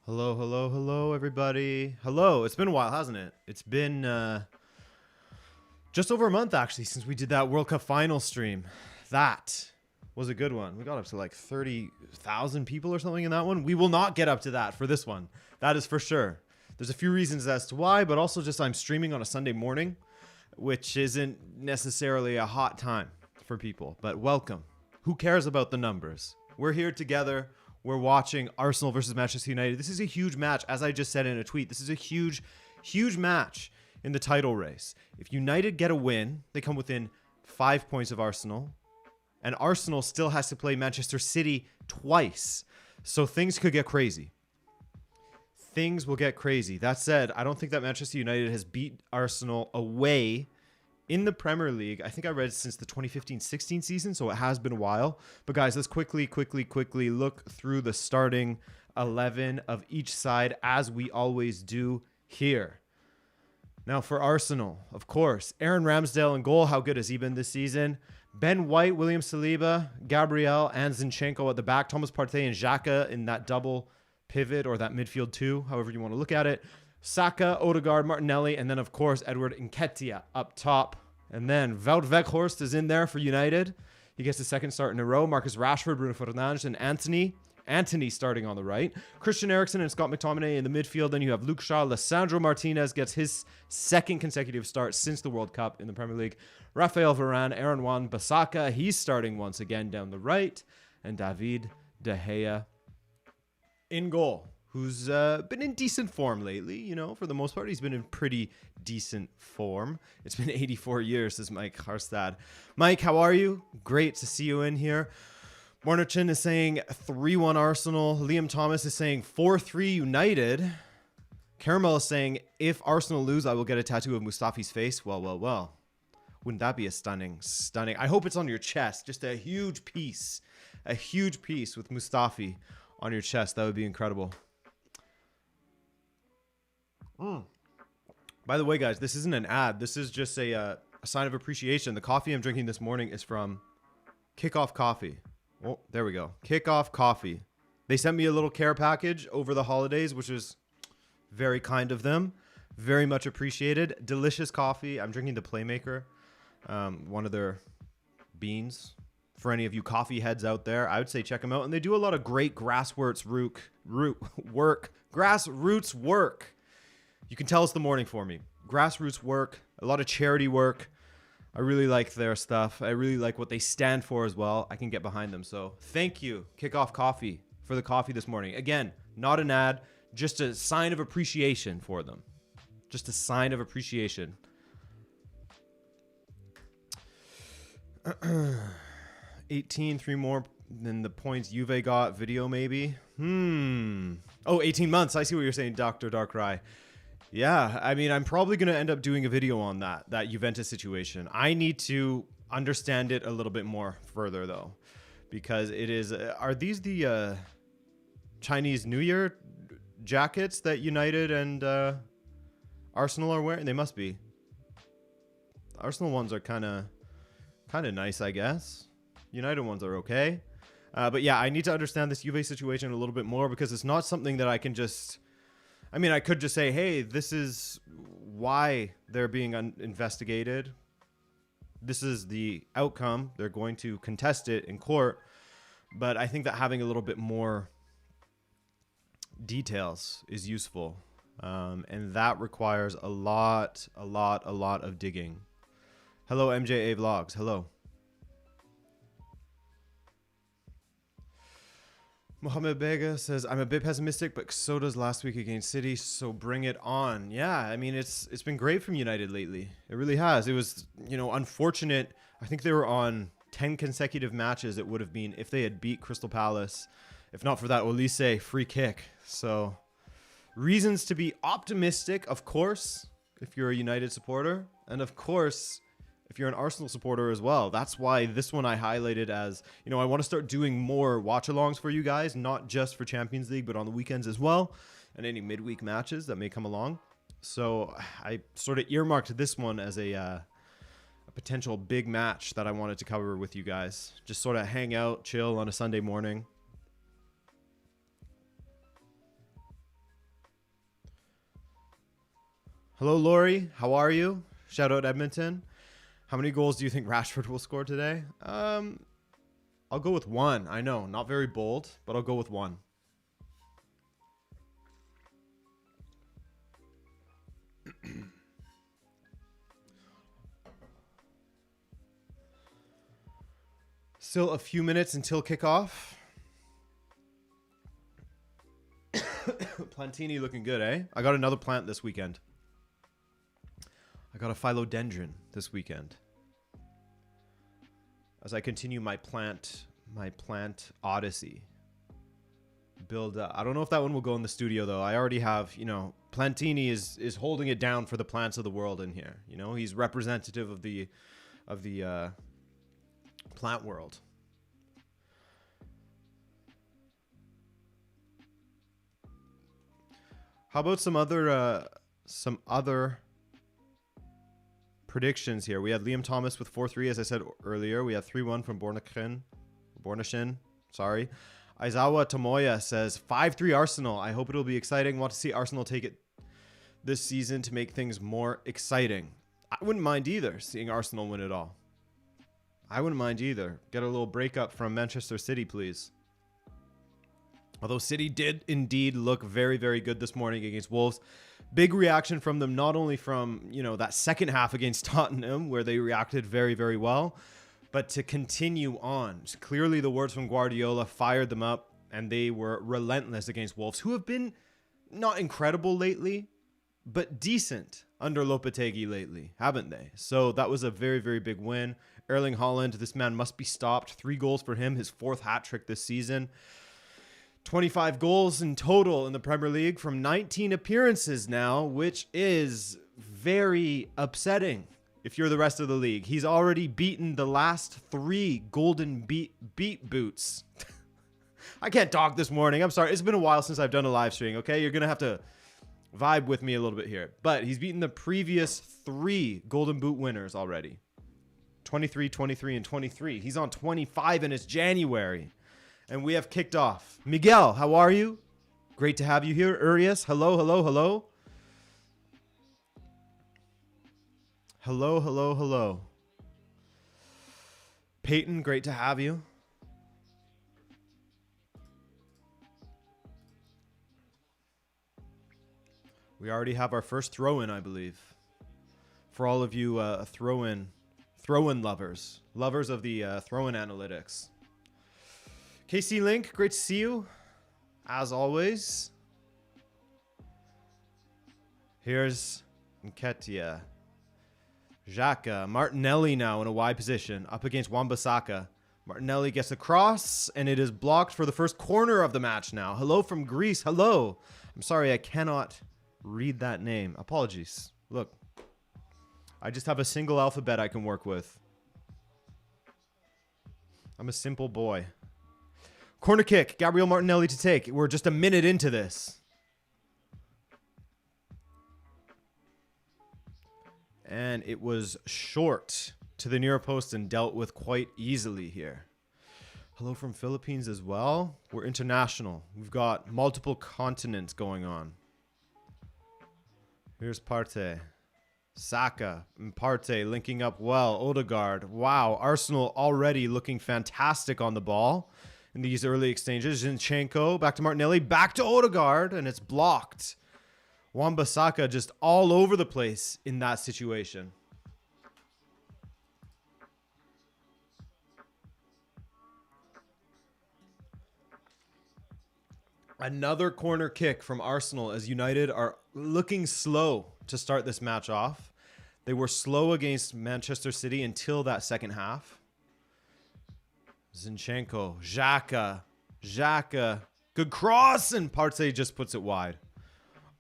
Hello, hello, hello, everybody. Hello. It's been a while, hasn't it? It's been just over a month, actually, since we did that World Cup final stream. That was a good one. We got up to like 30,000 people or something in that one. We will not get up to that for this one. That is for sure. There's a few reasons as to why, but also just I'm streaming on a Sunday morning, which isn't necessarily a hot time for people. But welcome. Who cares about the numbers? We're here together. We're watching Arsenal versus Manchester United. This is a huge match. As I just said in a tweet, this is a huge, huge match in the title race. If United get a win, they come within 5 points of Arsenal. And Arsenal still has to play Manchester City twice. So things could get crazy. Things will get crazy. That said, I don't think that Manchester United has beat Arsenal away in the Premier League. I think I read since the 2015-16 season, so it has been a while. But guys, let's quickly look through the starting 11 of each side as we always do here. Now for Arsenal, of course, Aaron Ramsdale in goal. How good has he been this season? Ben White, William Saliba, Gabriel, and Zinchenko at the back. Thomas Partey and Xhaka in that double pivot or that midfield two, however you want to look at it. Saka, Odegaard, Martinelli, and then, of course, Edward Nketiah up top. And then Wout Weghorst is in there for United. He gets his second start in a row. Marcus Rashford, Bruno Fernandes, and Antony starting on the right. Christian Eriksen and Scott McTominay in the midfield. Then you have Luke Shaw. Lissandro Martinez gets his second consecutive start since the World Cup in the Premier League. Rafael Varane, Aaron Wan-Bissaka. He's starting once again down the right. And David De Gea in goal, who's been in decent form lately. You know, for the most part, he's been in pretty decent form. It's been 84 years, says Mike Harstad. Mike, how are you? Great to see you in here. Warnerchin is saying 3-1 Arsenal. Liam Thomas is saying 4-3 United. Caramel is saying, if Arsenal lose, I will get a tattoo of Mustafi's face. Well. Wouldn't that be a stunning? I hope it's on your chest. Just a huge piece with Mustafi on your chest. That would be incredible. By the way, guys, this isn't an ad. This is just a sign of appreciation. The coffee I'm drinking this morning is from Kickoff Coffee. Oh, there we go. Kickoff Coffee. They sent me a little care package over the holidays, which is very kind of them. Very much appreciated. Delicious coffee. I'm drinking the Playmaker, one of their beans. For any of you coffee heads out there, I would say check them out. And they do a lot of great grassroots work. You can tell it's the morning for me. Grassroots work, a lot of charity work. I really like their stuff. I really like what they stand for as well. I can get behind them. So thank you, Kickoff Coffee, for the coffee this morning. Again, not an ad, just a sign of appreciation for them. Just a sign of appreciation. 18, 3 more than the points Juve got. Video maybe. Oh, 18 months. I see what you're saying, Dr. Darkrai. Yeah, I mean, I'm probably going to end up doing a video on that Juventus situation. I need to understand it a little bit more further, though, because it is... are these the Chinese New Year jackets that United and Arsenal are wearing? They must be. Arsenal ones are kind of nice, I guess. United ones are okay. But yeah, I need to understand this Juve situation a little bit more, because it's not something that I can just... I mean, I could just say, hey, this is why they're being investigated. This is the outcome. They're going to contest it in court. But I think that having a little bit more details is useful. And that requires a lot of digging. Hello, MJA Vlogs. Hello. Mohamed Bega says, I'm a bit pessimistic, but so does last week against City, so bring it on. Yeah, I mean, it's been great from United lately. It really has. It was, unfortunate. I think they were on 10 consecutive matches it would have been if they had beat Crystal Palace, if not for that Olise free kick. So reasons to be optimistic, of course, if you're a United supporter, and of course, if you're an Arsenal supporter as well. That's why this one I highlighted as, I want to start doing more watch-alongs for you guys, not just for Champions League, but on the weekends as well, and any midweek matches that may come along. So I sort of earmarked this one as a potential big match that I wanted to cover with you guys. Just sort of hang out, chill on a Sunday morning. Hello, Lori. How are you? Shout out Edmonton. How many goals do you think Rashford will score today? I'll go with one. I know, not very bold, but I'll go with one. Still a few minutes until kickoff. Plantini looking good, eh? I got another plant this weekend. I got a philodendron this weekend. As I continue my plant odyssey. Build up. I don't know if that one will go in the studio though. I already have, you know, Plantini is holding it down for the plants of the world in here. You know, he's representative of the plant world. How about some other predictions here? We had Liam Thomas with 4-3, as I said earlier. We had 3-1 from Bornashin. Sorry. Aizawa Tomoya says 5-3 Arsenal. I hope it'll be exciting. Want to see Arsenal take it this season to make things more exciting. I wouldn't mind either seeing Arsenal win it all. I wouldn't mind either. Get a little breakup from Manchester City, please. Although City did indeed look very, very good this morning against Wolves. Big reaction from them, not only from, you know, that second half against Tottenham, where they reacted very, very well, but to continue on. Clearly, the words from Guardiola fired them up, and they were relentless against Wolves, who have been not incredible lately, but decent under Lopetegui lately, haven't they? So that was a very, very big win. Erling Haaland, this man must be stopped. 3 goals for him, his 4th hat trick this season. 25 goals in total in the Premier League from 19 appearances now, which is very upsetting if you're the rest of the league. He's already beaten the last 3 golden beat boots. I can't talk this morning. I'm sorry. It's been a while since I've done a live stream, okay? You're going to have to vibe with me a little bit here. But he's beaten the previous 3 golden boot winners already. 23, 23, and 23. He's on 25 and it's January. And we have kicked off. Miguel, how are you? Great to have you here. Urias, hello, hello, hello. Hello, hello, hello. Peyton, great to have you. We already have our first throw-in, I believe. For all of you throw-in lovers. Lovers of the throw-in analytics. KC Link, great to see you, as always. Here's Nketiah. Xhaka. Martinelli now in a wide position, up against Wan-Bissaka. Martinelli gets a cross, and it is blocked for the first corner of the match now. Hello from Greece. Hello. I'm sorry, I cannot read that name. Apologies. Look, I just have a single alphabet I can work with. I'm a simple boy. Corner kick, Gabriel Martinelli to take. We're just a minute into this. And it was short to the near post and dealt with quite easily here. Hello from Philippines as well. We're international. We've got multiple continents going on. Here's Partey. Saka and Partey linking up well. Odegaard. Wow, Arsenal already looking fantastic on the ball. In these early exchanges, Zinchenko back to Martinelli, back to Odegaard, and it's blocked. Wan-Bissaka just all over the place in that situation. Another corner kick from Arsenal as United are looking slow to start this match off. They were slow against Manchester City until that second half. Zinchenko, Xhaka, good cross, and Partey just puts it wide.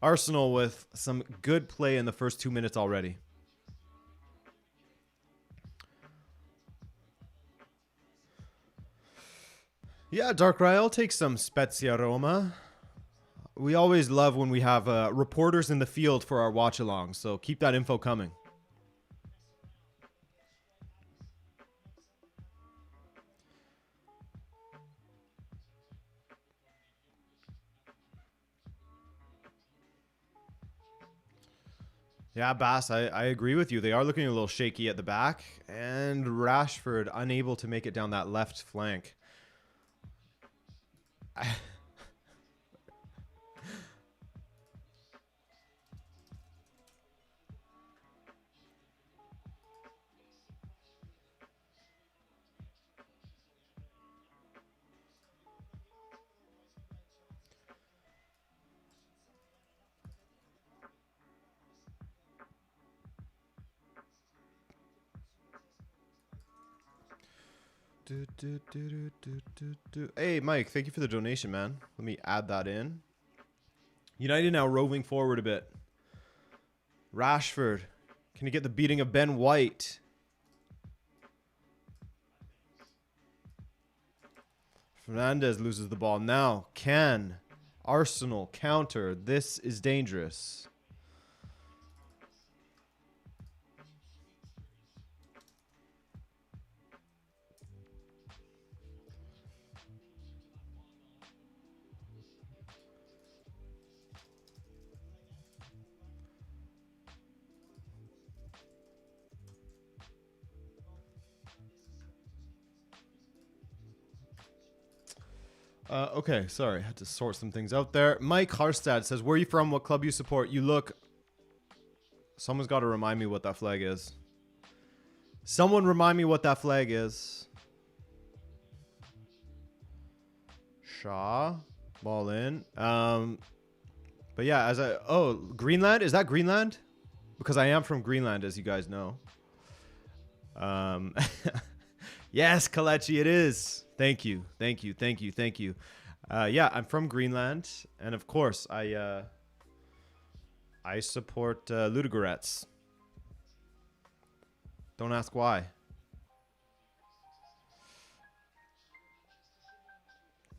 Arsenal with some good play in the first 2 minutes already. Yeah, Darkrai, I'll take some Spezia Roma. We always love when we have reporters in the field for our watch-along, so keep that info coming. Yeah, Bass, I agree with you. They are looking a little shaky at the back. And Rashford unable to make it down that left flank. Hey, Mike, thank you for the donation, man. Let me add that in. United now roving forward a bit. Rashford. Can you get the beating of Ben White? Fernandez loses the ball. Now, can Arsenal counter? This is dangerous. Okay, sorry. I had to sort some things out there. Mike Harstad says, where are you from? What club you support? You look... Someone's got to remind me what that flag is. Someone remind me what that flag is. Shaw. Ball in. But yeah, as I... Oh, Greenland? Is that Greenland? Because I am from Greenland, as you guys know. Yes, Kalechi, it is. Thank you. Thank you. Thank you. Thank you. Yeah, I'm from Greenland. And of course, I support Ludogorets. Don't ask why.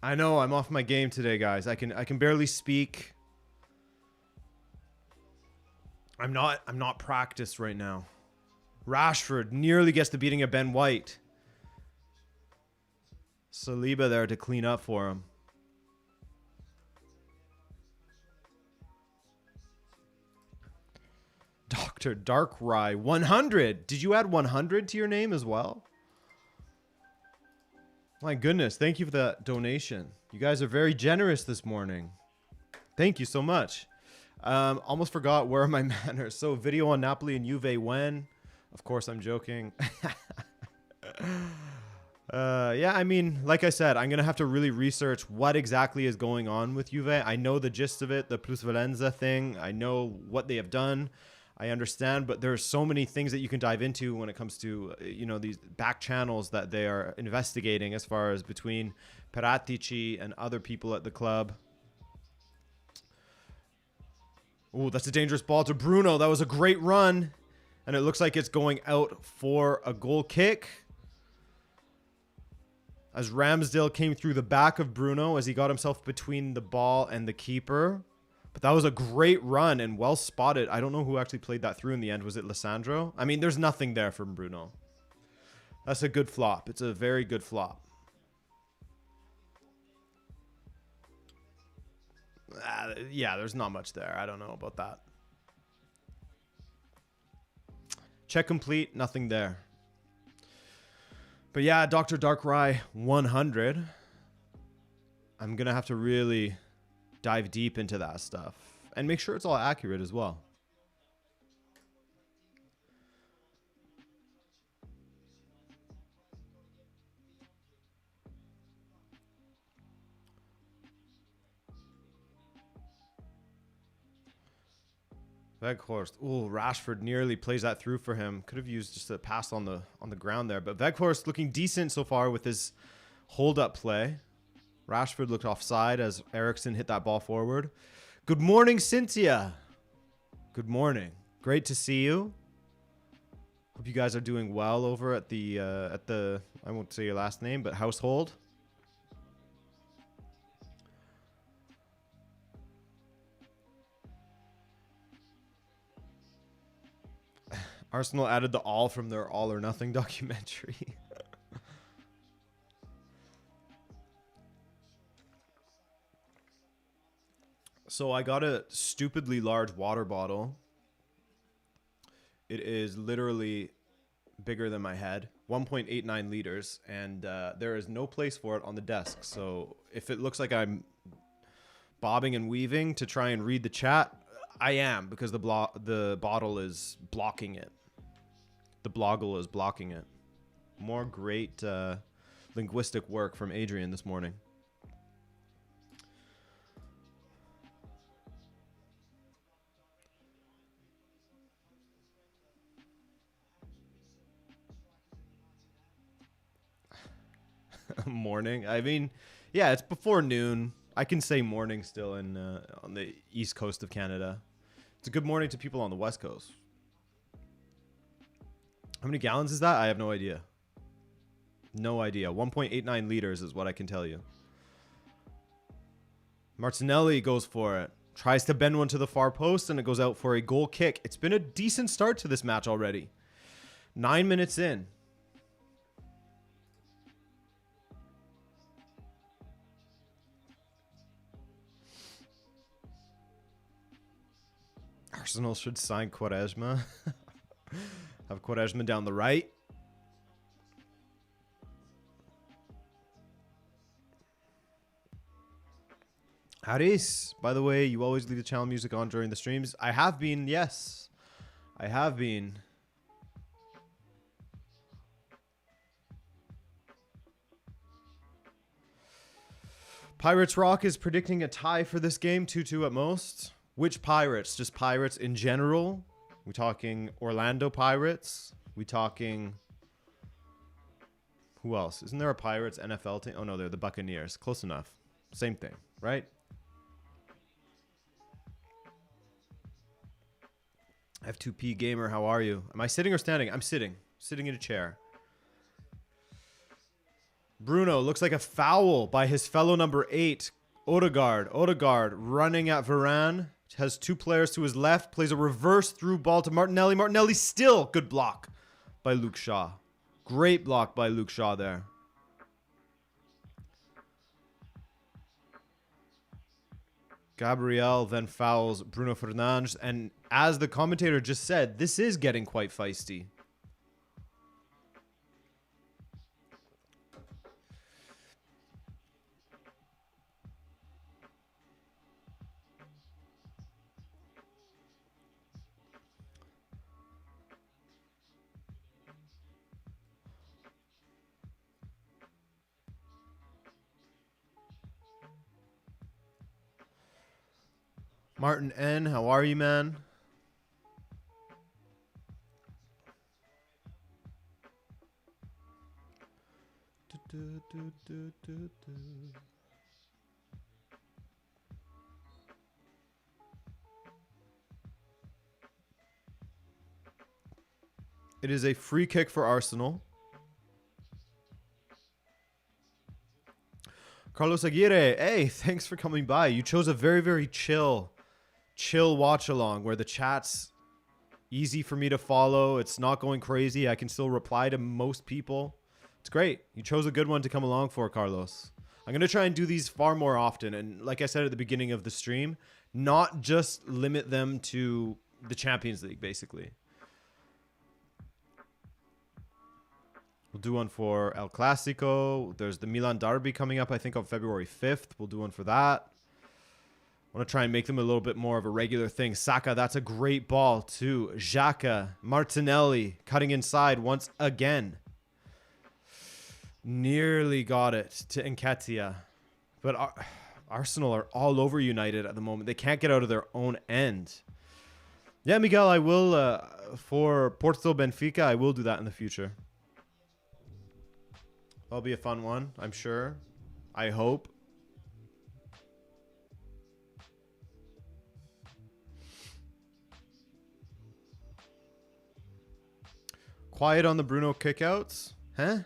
I know I'm off my game today, guys. I can barely speak. I'm not practiced right now. Rashford nearly gets the beating of Ben White. Saliba there to clean up for him. Dr. Darkrai 100. Did you add 100 to your name as well? My goodness, thank you for that donation. You guys are very generous this morning. Thank you so much. Almost forgot, where are my manners? So video on Napoli and Juve when? Of course, I'm joking. Yeah, I mean, like I said, I'm going to have to really research what exactly is going on with Juve. I know the gist of it, the plusvalenza thing. I know what they have done. I understand, but there are so many things that you can dive into when it comes to, you know, these back channels that they are investigating as far as between Paratici and other people at the club. Oh, that's a dangerous ball to Bruno. That was a great run. And it looks like it's going out for a goal kick. As Ramsdale came through the back of Bruno as he got himself between the ball and the keeper. But that was a great run and well spotted. I don't know who actually played that through in the end. Was it Lissandro? I mean, there's nothing there from Bruno. That's a good flop. It's a very good flop. Yeah, there's not much there. I don't know about that. Check complete. Nothing there. But yeah, Dr. Darkrai 100. I'm going to have to really dive deep into that stuff and make sure it's all accurate as well. Weghorst. Oh, Rashford nearly plays that through for him. Could have used just a pass on the ground there. But Weghorst looking decent so far with his hold-up play. Rashford looked offside as Eriksson hit that ball forward. Good morning, Cynthia. Good morning. Great to see you. Hope you guys are doing well over at the I won't say your last name, but household. Arsenal added the all from their All or Nothing documentary. So I got a stupidly large water bottle It is literally bigger than my head, 1.89 liters, and there is no place for it on the desk. So if it looks like I'm bobbing and weaving to try and read the chat, I am, because the bottle is blocking it. The bloggle is blocking it. More great linguistic work from Adrian this morning. Morning. I mean, yeah, it's before noon. I can say morning still in on the east coast of Canada. It's a good morning to people on the west coast. How many gallons is that? I have no idea. No idea. 1.89 liters is what I can tell you. Martinelli goes for it. Tries to bend one to the far post, and it goes out for a goal kick. It's been a decent start to this match already. 9 minutes in. Arsenal should sign Quaresma. Have Quaresma down the right. Haris, by the way, you always leave the channel music on during the streams. I have been, yes. I have been. Pirates Rock is predicting a tie for this game, 2-2 at most. Which Pirates? Just Pirates in general? We talking Orlando Pirates? We talking... Who else? Isn't there a Pirates NFL team? Oh no, they're the Buccaneers. Close enough. Same thing, right? F2P Gamer, how are you? Am I sitting or standing? I'm sitting. Sitting in a chair. Bruno, looks like a foul by his fellow number 8. Odegaard. Odegaard running at Varane. Has 2 players to his left. Plays a reverse through ball to Martinelli. Martinelli still. Good block by Luke Shaw. Great block by Luke Shaw there. Gabriel then fouls Bruno Fernandes. And as the commentator just said, this is getting quite feisty. Martin N, how are you, man? It is a free kick for Arsenal. Carlos Aguirre, hey, thanks for coming by. You chose a very, very chill watch along where the chat's easy for me to follow. It's not going crazy. I can still reply to most people. It's great. You chose a good one to come along for, Carlos. I'm going to try and do these far more often. And like I said at the beginning of the stream, not just limit them to the Champions League, basically. We'll do one for El Clasico. There's the Milan Derby coming up, I think, on February 5th. We'll do one for that. I want to try and make them a little bit more of a regular thing. Saka, that's a great ball to Xhaka. Martinelli cutting inside once again. Nearly got it to Nketiah. But Arsenal are all over United at the moment. They can't get out of their own end. Yeah, Miguel, I will, for Porto Benfica, I will do that in the future. That'll be a fun one, I'm sure. I hope. Quiet on the Bruno kickouts? Huh? Are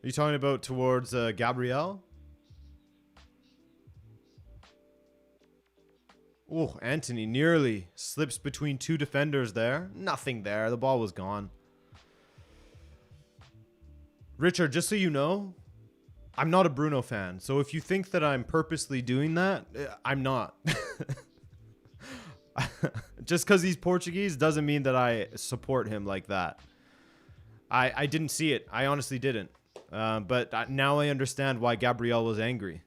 you talking about towards Gabriel? Oh, Anthony nearly slips between 2 defenders there. Nothing there. The ball was gone. Richard, just so you know, I'm not a Bruno fan. So if you think that I'm purposely doing that, I'm not. Just because he's Portuguese doesn't mean that I support him like that. I didn't see it. I honestly didn't. But now I understand why Gabriel was angry.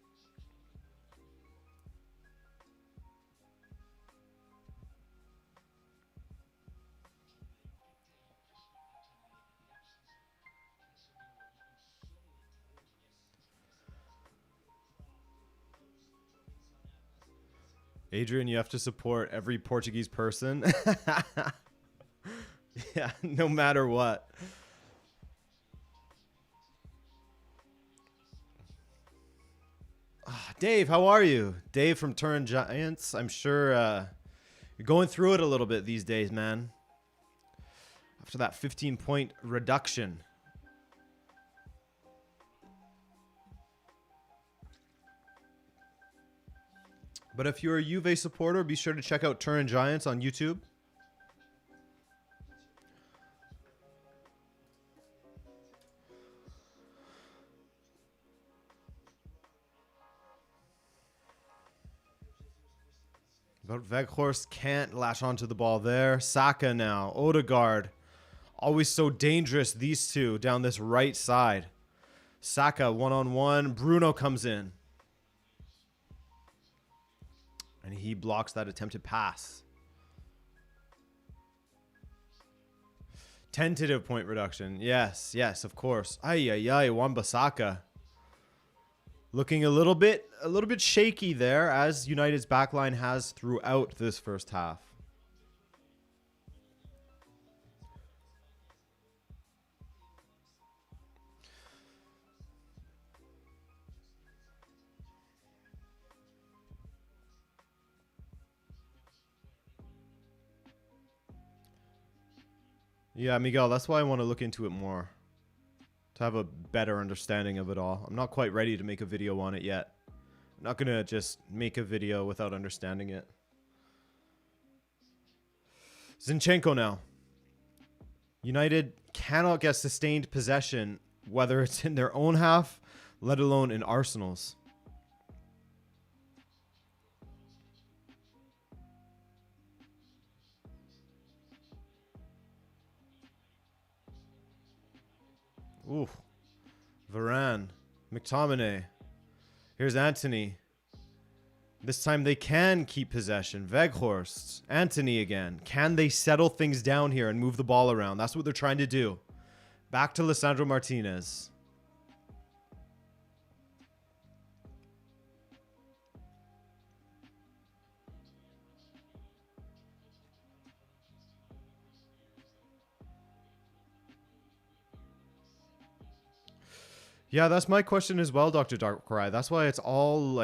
Adrian, you have to support every Portuguese person. Yeah, no matter what. Dave, how are you? Dave from Turin Giants. I'm sure you're going through it a little bit these days, man. After that 15-point reduction. But if you're a Juve supporter, be sure to check out Turin Giants on YouTube. But Weghorst can't latch onto the ball there. Saka now. Odegaard. Always so dangerous, these two, down this right side. Saka one-on-one. Bruno comes in. And he blocks that attempted pass. Tentative point reduction. Yes, yes, of course. Wan-Bissaka. Looking a little bit shaky there, as United's backline has throughout this first half. Yeah, Miguel, that's why I want to look into it more. To have a better understanding of it all. I'm not quite ready to make a video on it yet. I'm not going to just make a video without understanding it. Zinchenko now. United cannot get sustained possession, whether it's in their own half, let alone in Arsenal's. Ooh. Varane. McTominay. Here's Anthony. This time they can keep possession. Weghorst. Anthony again. Can they settle things down here and move the ball around? That's what they're trying to do. Back to Lisandro Martinez. Yeah, that's my question as well, Dr. Darkrai. That's why it's all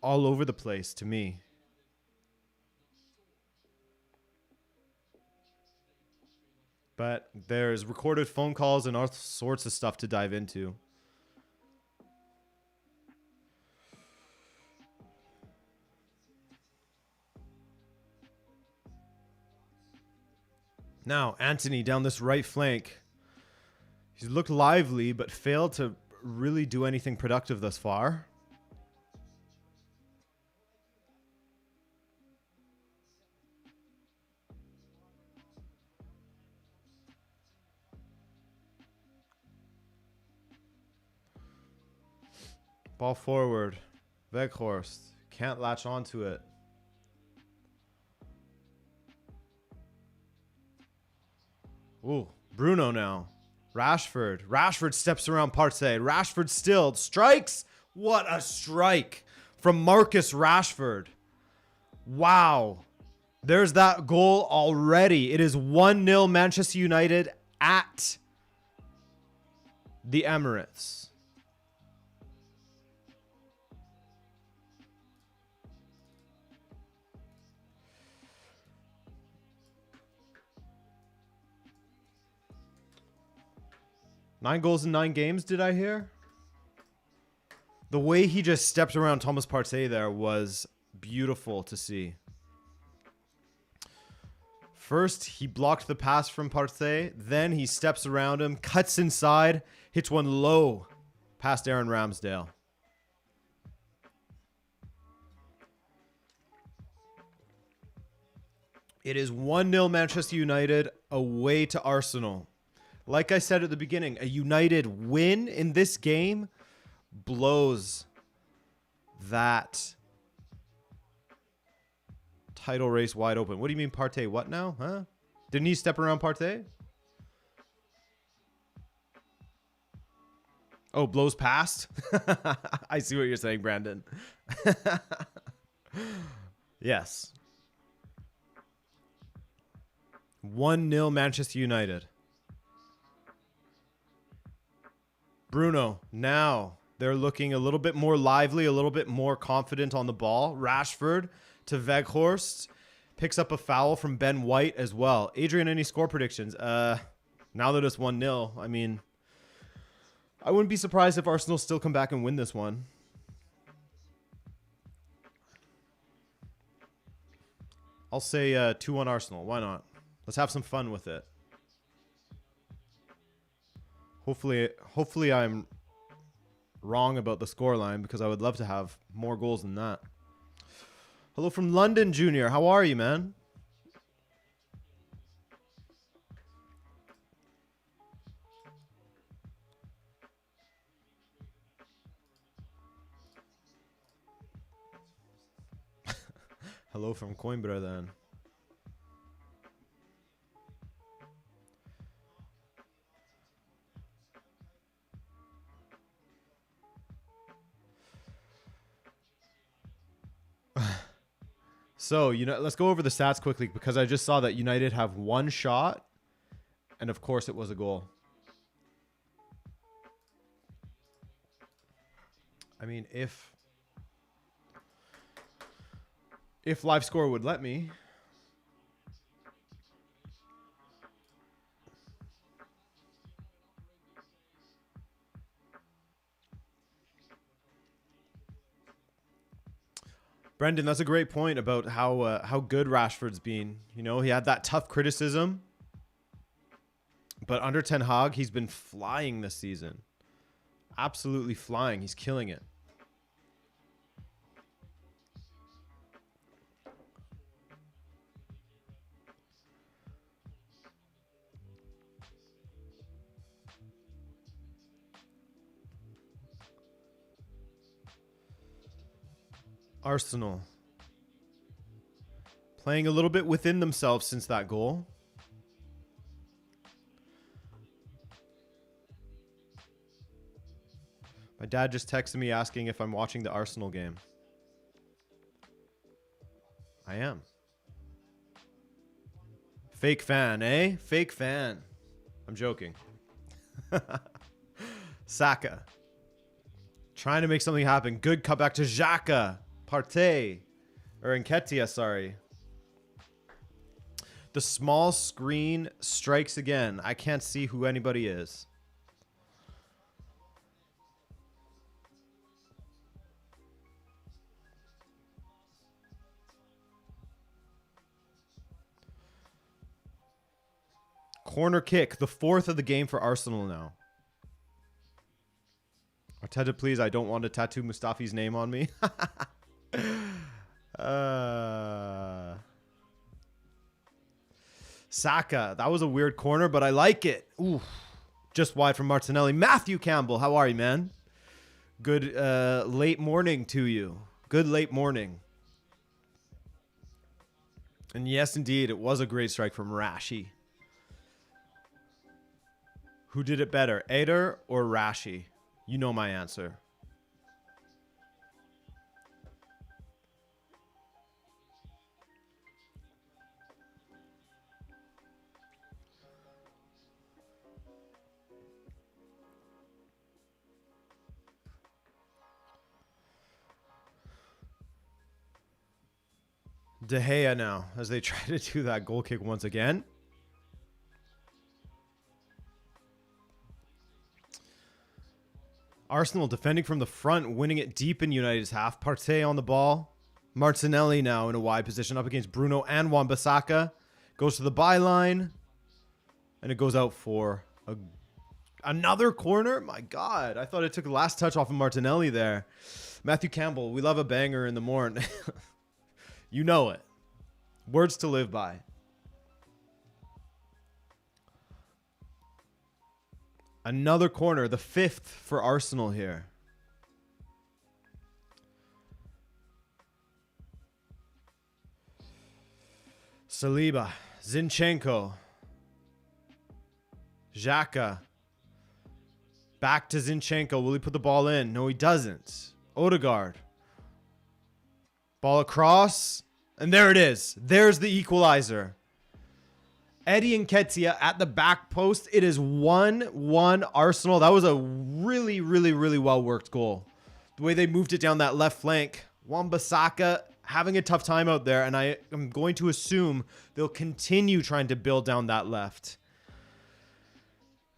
over the place to me. But there's recorded phone calls and all sorts of stuff to dive into. Now, Anthony down this right flank. He's looked lively, but failed to really do anything productive thus far. Ball forward. Weghorst can't latch onto it. Ooh, Bruno now. Rashford. Rashford steps around Partey. Rashford still strikes. What a strike from Marcus Rashford. Wow. There's that goal already. It is 1-0 Manchester United at the Emirates. Nine goals in 9 games, did I hear? The way he just stepped around Thomas Partey there was beautiful to see. First, he blocked the pass from Partey. Then he steps around him, cuts inside, hits one low past Aaron Ramsdale. It is 1-0 Manchester United away to Arsenal. Like I said at the beginning, a United win in this game blows that title race wide open. What do you mean Partey? What now? Huh? Didn't he step around Partey? Oh, blows past? I see what you're saying, Brandon. Yes. 1-0 Manchester United. Bruno, now they're looking a little bit more lively, a little bit more confident on the ball. Rashford to Weghorst. Picks up a foul from Ben White as well. Adrian, any score predictions? Now that it's 1-0, I mean, I wouldn't be surprised if Arsenal still come back and win this one. I'll say 2-1 Arsenal. Why not? Let's have some fun with it. Hopefully I'm wrong about the scoreline because I would love to have more goals than that. Hello from London, Junior. How are you, man? Hello from Coimbra, then. So, let's go over the stats quickly because I just saw that United have one shot, and of course it was a goal. I mean, if live score would let me. Brendan, that's a great point about how good Rashford's been. He had that tough criticism, but under Ten Hag, he's been flying this season. Absolutely flying. He's killing it. Arsenal playing a little bit within themselves since that goal. My dad just texted me asking if I'm watching the Arsenal game. I am. Fake fan, eh? Fake fan. I'm joking. Saka. Trying to make something happen. Good cutback to Saka. Partey. Or Nketiah, sorry. The small screen strikes again. I can't see who anybody is. Corner kick. The fourth of the game for Arsenal now. Arteta, please. I don't want to tattoo Mustafi's name on me. Saka. That was a weird corner, but I like it. Ooh, just wide from Martinelli. Matthew Campbell. How are you, man? Good late morning to you. Good late morning. And yes, indeed, it was a great strike from Rashi. Who did it better, Eder or Rashi? You know my answer. De Gea now, as they try to do that goal kick once again. Arsenal defending from the front, winning it deep in United's half. Partey on the ball. Martinelli now in a wide position up against Bruno and Wan-Bissaka. Goes to the byline. And it goes out for another corner. My God, I thought it took the last touch off of Martinelli there. Matthew Campbell, we love a banger in the morning. You know it. Words to live by. Another corner, the 5th for Arsenal here. Saliba, Zinchenko, Xhaka. Back to Zinchenko. Will he put the ball in? No, he doesn't. Odegaard. Ball across. And there it is. There's the equalizer. Eddie Nketiah at the back post. It is 1-1 Arsenal. That was a really, really, really well-worked goal. The way they moved it down that left flank. Saka having a tough time out there, and I am going to assume they'll continue trying to build down that left.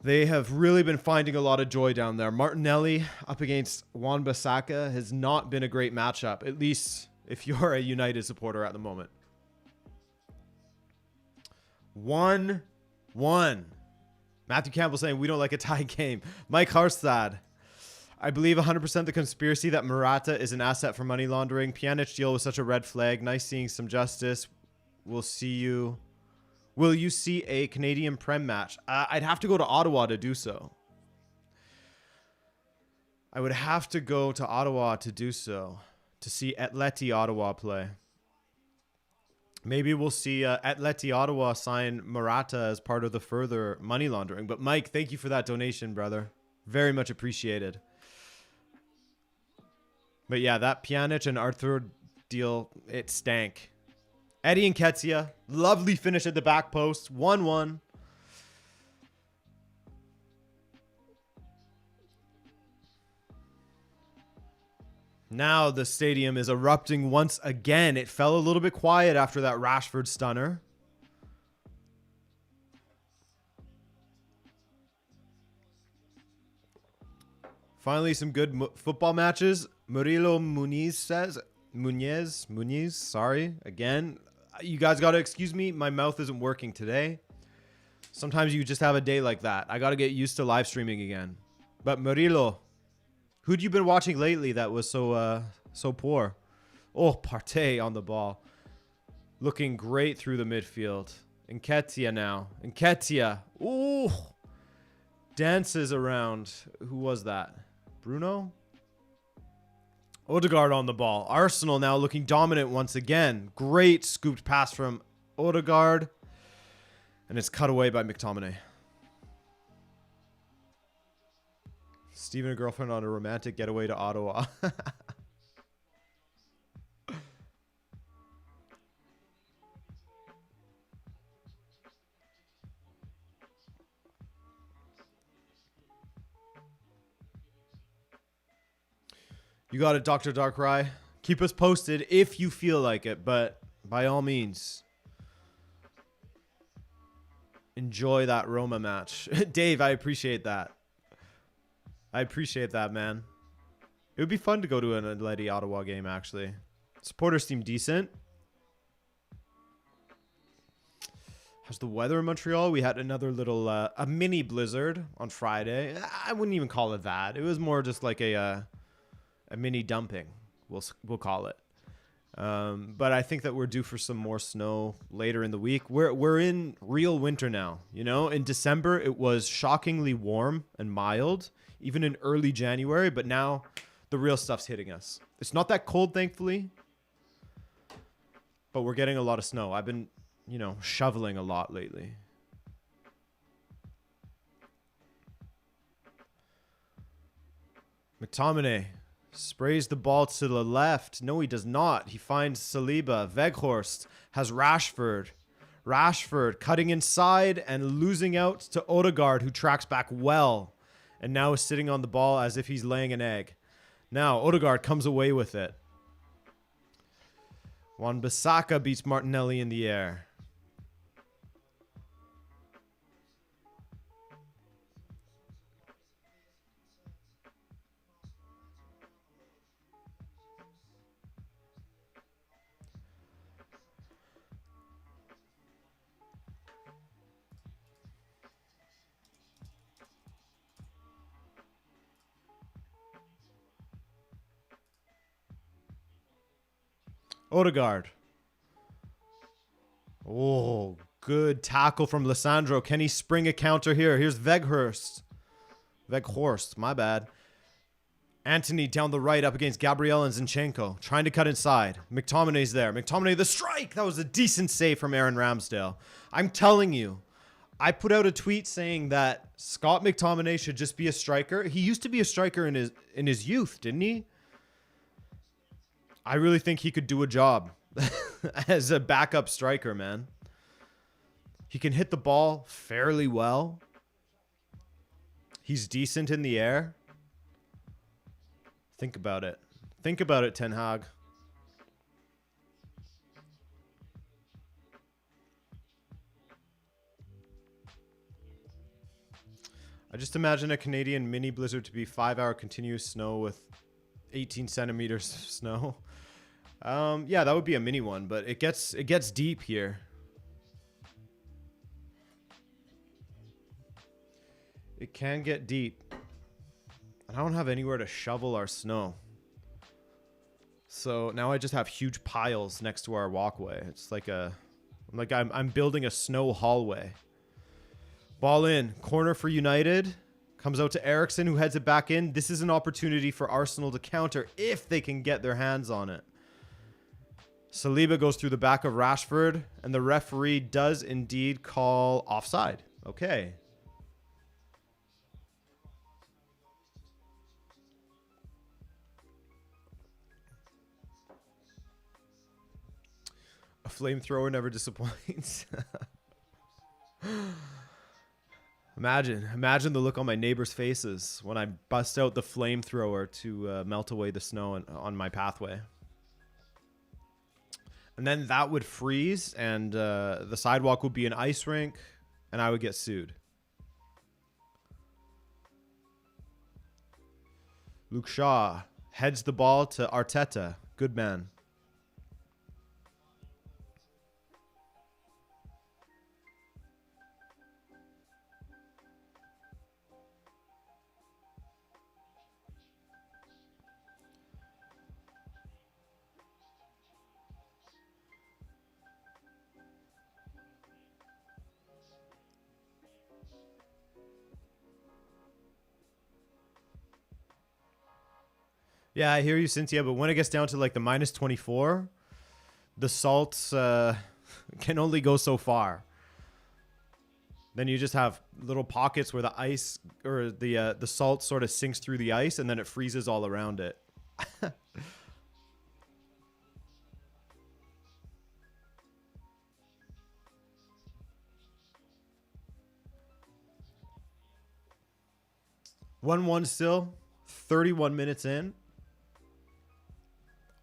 They have really been finding a lot of joy down there. Martinelli up against Saka has not been a great matchup, at least if you're a United supporter at the moment. 1-1. Matthew Campbell saying we don't like a tie game. Mike Harstad. I believe 100% the conspiracy that Morata is an asset for money laundering. Pjanic deal was such a red flag. Nice seeing some justice. We'll see you. Will you see a Canadian Prem match? I'd have to go to Ottawa to do so. I would have to go to Ottawa to do so. To see LAKEY Ottawa play. Maybe we'll see LAKEY Ottawa sign Morata as part of the further money laundering. But Mike, thank you for that donation, brother. Very much appreciated. But yeah, that Pjanic and Arthur deal, it stank. Eddie Nketiah, lovely finish at the back post. 1-1. Now the stadium is erupting once again. It fell a little bit quiet after that Rashford stunner. Finally, some good football matches. Murilo Muniz, sorry. Again, you guys got to excuse me. My mouth isn't working today. Sometimes you just have a day like that. I got to get used to live streaming again. But Murilo, who'd you been watching lately that was so poor? Oh, Partey on the ball. Looking great through the midfield. Nketiah now. Nketiah. Ooh. Dances around. Who was that? Bruno? Odegaard on the ball. Arsenal now looking dominant once again. Great scooped pass from Odegaard. And it's cut away by McTominay. Steve and a girlfriend on a romantic getaway to Ottawa. You got it, Dr. Darkrai. Keep us posted if you feel like it, but by all means, enjoy that Roma match. Dave, I appreciate that. I appreciate that, man. It would be fun to go to an LAKEY Ottawa game, actually. Supporters seem decent. How's the weather in Montreal? We had another little, a mini blizzard on Friday. I wouldn't even call it that. It was more just like a mini dumping, we'll call it. But I think that we're due for some more snow later in the week. We're in real winter now. You know, in December it was shockingly warm and mild, even in early January. But now the real stuff's hitting us. It's not that cold, thankfully, but we're getting a lot of snow. I've been, you know, shoveling a lot lately. McTominay sprays the ball to the left. No, he does not. He finds Saliba. Weghorst has Rashford. Rashford cutting inside and losing out to Odegaard, who tracks back well. And now is sitting on the ball as if he's laying an egg. Now, Odegaard comes away with it. Saka beats Martinelli in the air. Odegaard. Oh, good tackle from Lissandro. Can he spring a counter here? Here's Weghorst. Weghorst, my bad. Anthony down the right up against Gabriel and Zinchenko. Trying to cut inside. McTominay's there. McTominay, the strike! That was a decent save from Aaron Ramsdale. I'm telling you. I put out a tweet saying that Scott McTominay should just be a striker. He used to be a striker in his youth, didn't he? I really think he could do a job as a backup striker, man. He can hit the ball fairly well. He's decent in the air. Think about it. Think about it, Ten Hag. I just imagine a Canadian mini blizzard to be 5-hour continuous snow with 18 centimeters of snow. Yeah, that would be a mini one, but it gets deep here. It can get deep. And I don't have anywhere to shovel our snow. So now I just have huge piles next to our walkway. It's like I'm building a snow hallway. Ball in. Corner for United. Comes out to Eriksen, who heads it back in. This is an opportunity for Arsenal to counter if they can get their hands on it. Saliba goes through the back of Rashford, and the referee does indeed call offside. Okay. A flamethrower never disappoints. Imagine the look on my neighbors' faces when I bust out the flamethrower to melt away the snow on my pathway. And then that would freeze, and the sidewalk would be an ice rink, and I would get sued. Luke Shaw heads the ball to Arteta. Good man. Yeah, I hear you, Cynthia, but when it gets down to like the minus 24, the salt can only go so far. Then you just have little pockets where the ice or the salt sort of sinks through the ice, and then it freezes all around it. 1-1 still, 31 minutes in.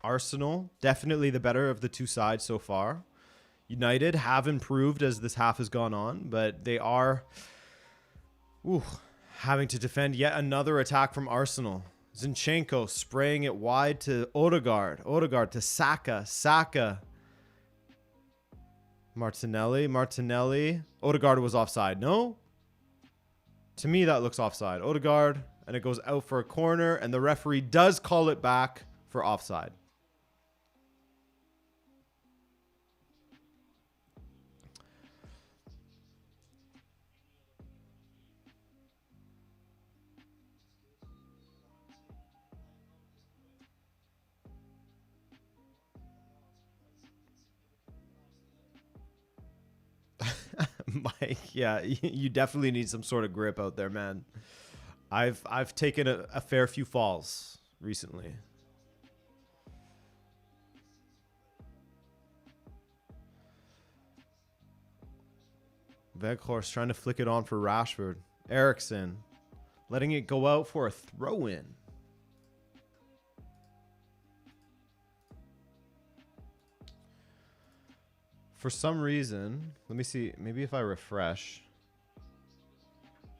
Arsenal, definitely the better of the two sides so far. United have improved as this half has gone on, but they are having to defend yet another attack from Arsenal. Zinchenko spraying it wide to Odegaard. Odegaard to Saka. Saka. Martinelli. Odegaard was offside. No? To me, that looks offside. Odegaard, and it goes out for a corner, and the referee does call it back for offside. Mike, yeah, you definitely need some sort of grip out there, man. I've taken a fair few falls recently. Weghorst trying to flick it on for Rashford. Eriksen letting it go out for a throw-in. For some reason, let me see, maybe if I refresh,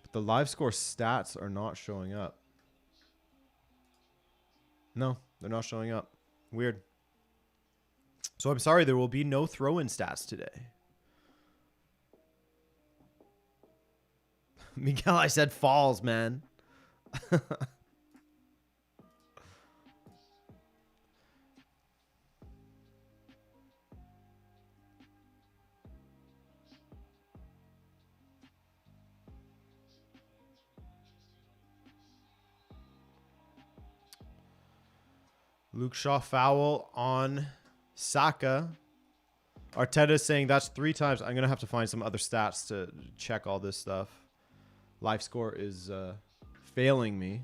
but the live score stats are not showing up. No, they're not showing up. Weird. So I'm sorry, there will be no throw-in stats today. Miguel, I said falls, man. Luke Shaw foul on Saka. Arteta is saying that's 3 times. I'm going to have to find some other stats to check all this stuff. Live score is failing me.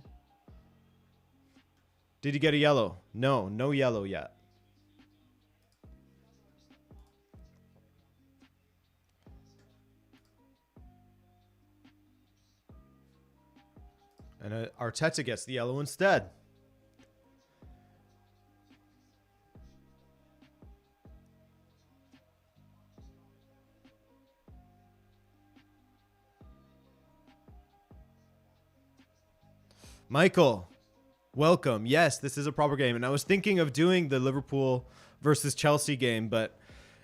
Did he get a yellow? No, no yellow yet. And Arteta gets the yellow instead. Michael, welcome. Yes, this is a proper game. And I was thinking of doing the Liverpool versus Chelsea game, but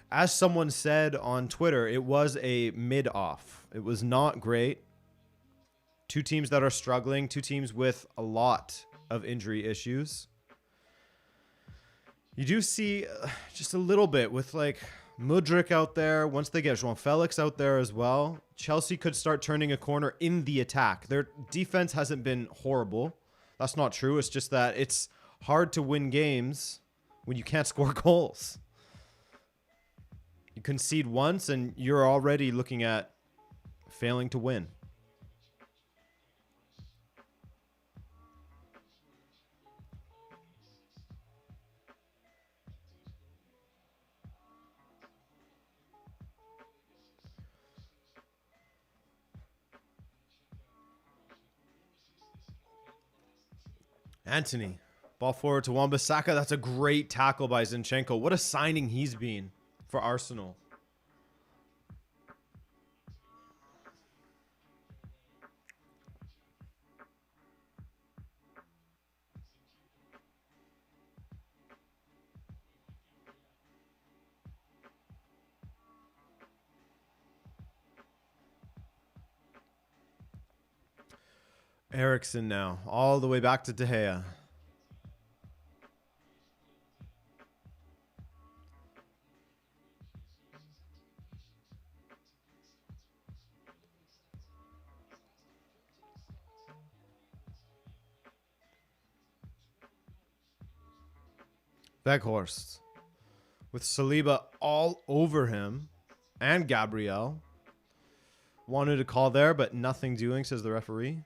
as someone said on Twitter, it was a mid-off. It was not great. 2 teams that are struggling, 2 teams with a lot of injury issues. You do see just a little bit with like Mudryk out there. Once they get João Felix out there as well, Chelsea could start turning a corner in the attack. Their defense hasn't been horrible. That's not true. It's just that it's hard to win games when you can't score goals. You concede once and you're already looking at failing to win. Anthony, ball forward to Wan-Bissaka. That's a great tackle by Zinchenko. What a signing he's been for Arsenal. Eriksen now, all the way back to De Gea. Weghorst with Saliba all over him and Gabriel. Wanted to call there, but nothing doing, says the referee.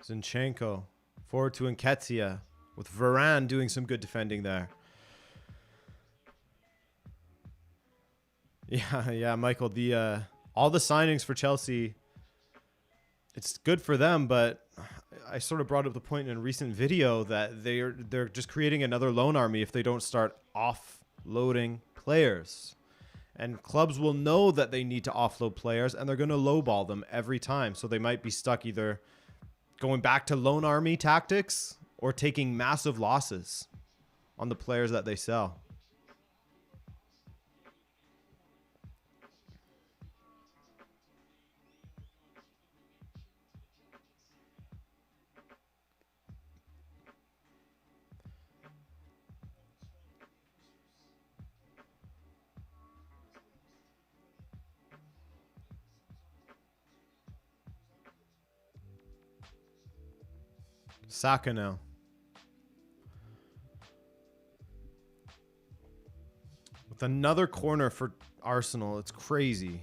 Zinchenko forward to Nketiah with Varane doing some good defending there. Yeah, Michael. The all the signings for Chelsea, it's good for them, but I sort of brought up the point in a recent video that they're just creating another loan army if they don't start offloading players. And clubs will know that they need to offload players, and they're going to lowball them every time. So they might be stuck either going back to loan army tactics or taking massive losses on the players that they sell. Saka now. With another corner for Arsenal. It's crazy.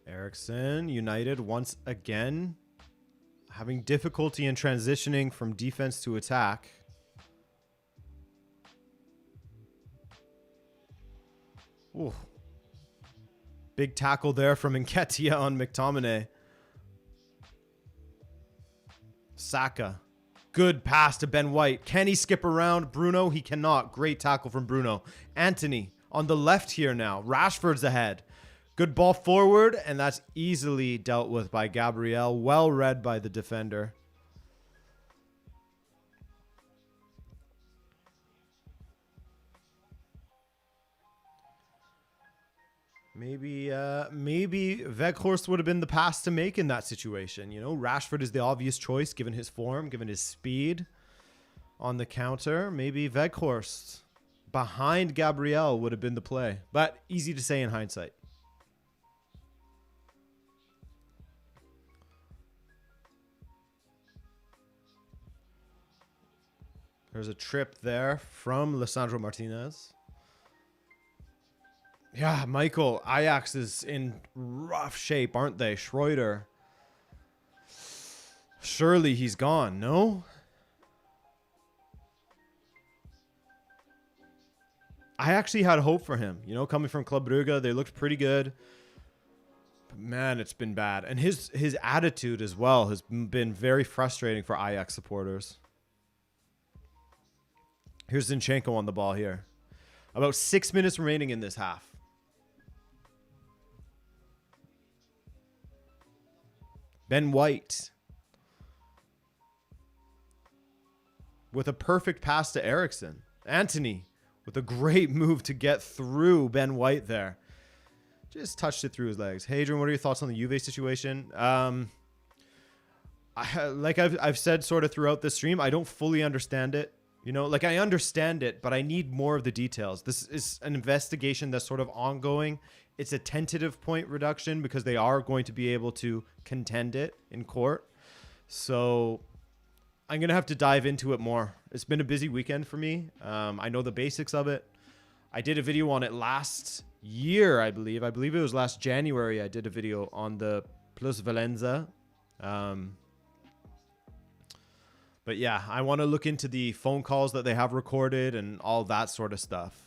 Eriksen, United once again having difficulty in transitioning from defense to attack. Ooh. Big tackle there from Nketiah on McTominay. Saka. Good pass to Ben White. Can he skip around Bruno? He cannot. Great tackle from Bruno. Anthony on the left here now. Rashford's ahead. Good ball forward, and that's easily dealt with by Gabriel. Well read by the defender. Maybe Weghorst would have been the pass to make in that situation. You know, Rashford is the obvious choice given his form, given his speed on the counter. Maybe Weghorst behind Gabriel would have been the play, but easy to say in hindsight. There's a trip there from Lisandro Martinez. Yeah, Michael, Ajax is in rough shape, aren't they? Schroeder. Surely he's gone, no? I actually had hope for him. You know, coming from Club Brugge, they looked pretty good. But man, it's been bad. And his attitude as well has been very frustrating for Ajax supporters. Here's Zinchenko on the ball here. About 6 minutes remaining in this half. Ben White with a perfect pass to Eriksen. Anthony with a great move to get through Ben White there. Just touched it through his legs. Hey, Adrian, what are your thoughts on the Juve situation? Like I've said sort of throughout this stream, I don't fully understand it. You know, like I understand it, but I need more of the details. This is an investigation that's sort of ongoing. It's a tentative point reduction because they are going to be able to contend it in court. So I'm going to have to dive into it more. It's been a busy weekend for me. I know the basics of it. I did a video on it last year, I believe. I believe it was last January. I did a video on the Plus Valenza. But yeah, I want to look into the phone calls that they have recorded and all that sort of stuff.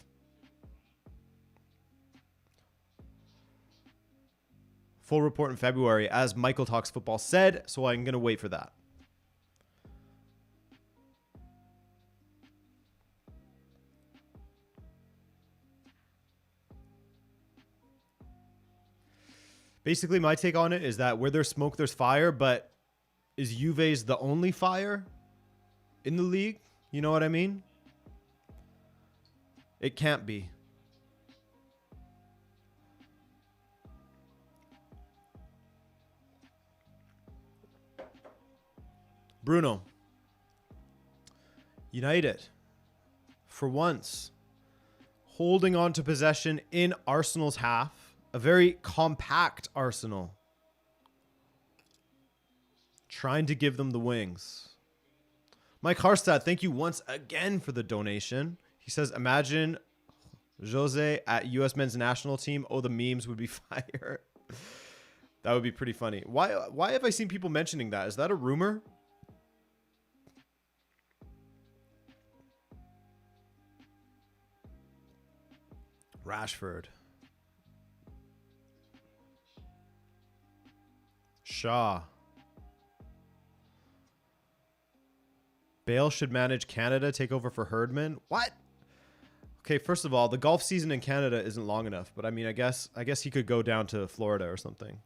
Full report in February, as Michael Talks Football said, so I'm going to wait for that. Basically, my take on it is that where there's smoke, there's fire, but is Juve's the only fire in the league? You know what I mean? It can't be. Bruno. United, for once, holding on to possession in Arsenal's half. A very compact Arsenal. Trying to give them the wings. Mike Harstad, thank you once again for the donation. He says, imagine Jose at U.S. men's national team. Oh, the memes would be fire. That would be pretty funny. Why have I seen people mentioning that? Is that a rumor? Rashford. Shaw. Bale should manage Canada, take over for Herdman. What? Okay, first of all, the golf season in Canada isn't long enough, but I mean, I guess he could go down to Florida or something.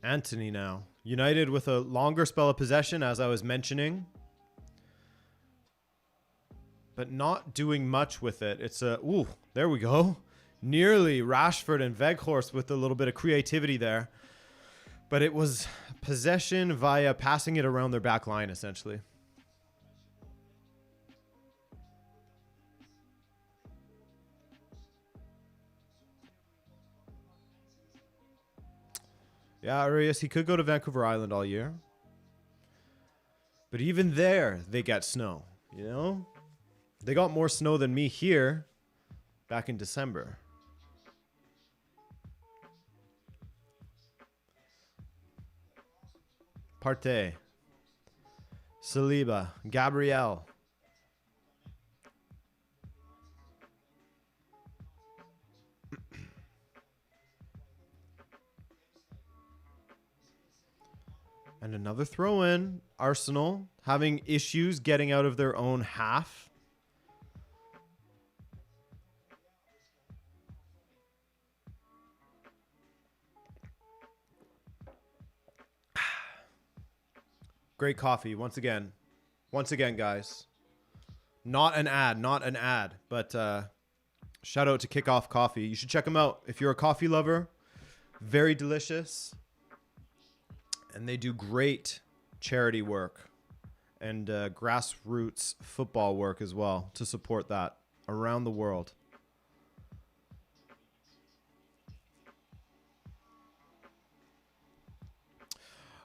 Anthony now. United with a longer spell of possession, as I was mentioning, but not doing much with it. It's a, ooh, there we go. Nearly Rashford and Weghorst with a little bit of creativity there. But it was possession via passing it around their back line, essentially. Yeah, Arias, he could go to Vancouver Island all year. But even there, they get snow, you know? They got more snow than me here back in December. Partey. Saliba. Gabriel. And another throw in. Arsenal having issues getting out of their own half. Great coffee. Once again, guys. Not an ad, but shout out to Kickoff Coffee. You should check them out if you're a coffee lover. Very delicious. And they do great charity work and grassroots football work as well to support that around the world.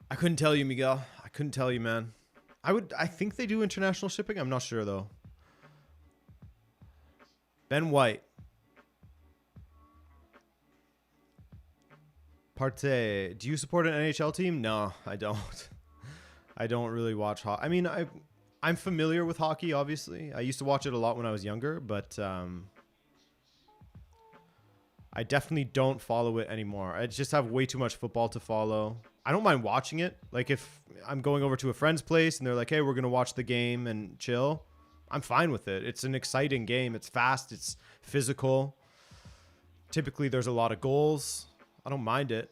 I couldn't tell you, Miguel. I couldn't tell you, man. I think they do international shipping. I'm not sure though. Ben White. Partey. Do you support an NHL team? No, I don't. I don't really watch hockey. I mean, I'm familiar with hockey, obviously. I used to watch it a lot when I was younger, but I definitely don't follow it anymore. I just have way too much football to follow. I don't mind watching it. Like if I'm going over to a friend's place and they're like, hey, we're going to watch the game and chill, I'm fine with it. It's an exciting game. It's fast. It's physical. Typically, there's a lot of goals. I don't mind it.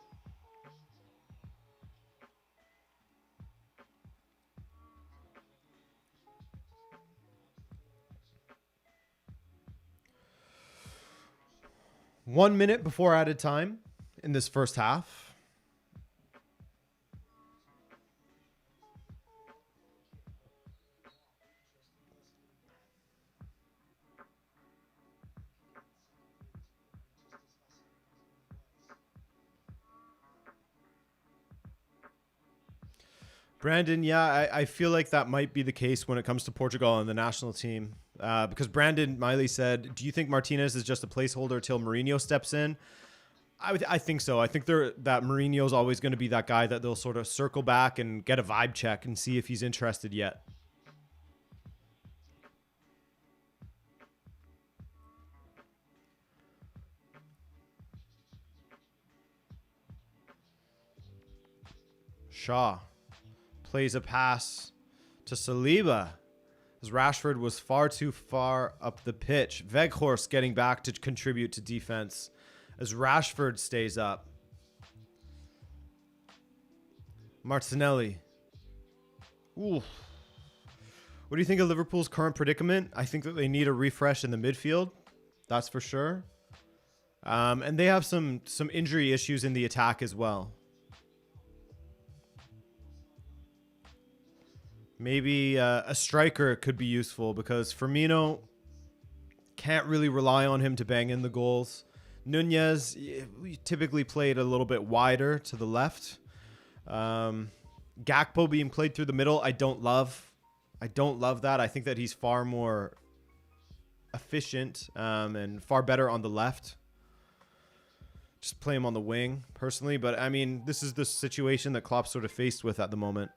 One minute before added time in this first half. Brandon, yeah, I feel like that might be the case when it comes to Portugal and the national team. Because Brandon Miley said, do you think Martinez is just a placeholder till Mourinho steps in? I think so. I think that Mourinho is always going to be that guy that they'll sort of circle back and get a vibe check and see if he's interested yet. Shaw plays a pass to Saliba as Rashford was far too far up the pitch. Weghorst getting back to contribute to defense as Rashford stays up. Martinelli. Ooh. What do you think of Liverpool's current predicament? I think that they need a refresh in the midfield. That's for sure. And they have some injury issues in the attack as well. Maybe a striker could be useful because Firmino can't really rely on him to bang in the goals. Nunez typically played a little bit wider to the left. Gakpo being played through the middle, I don't love that. I think that he's far more efficient and far better on the left. Just play him on the wing, personally. But, I mean, this is the situation that Klopp's sort of faced with at the moment.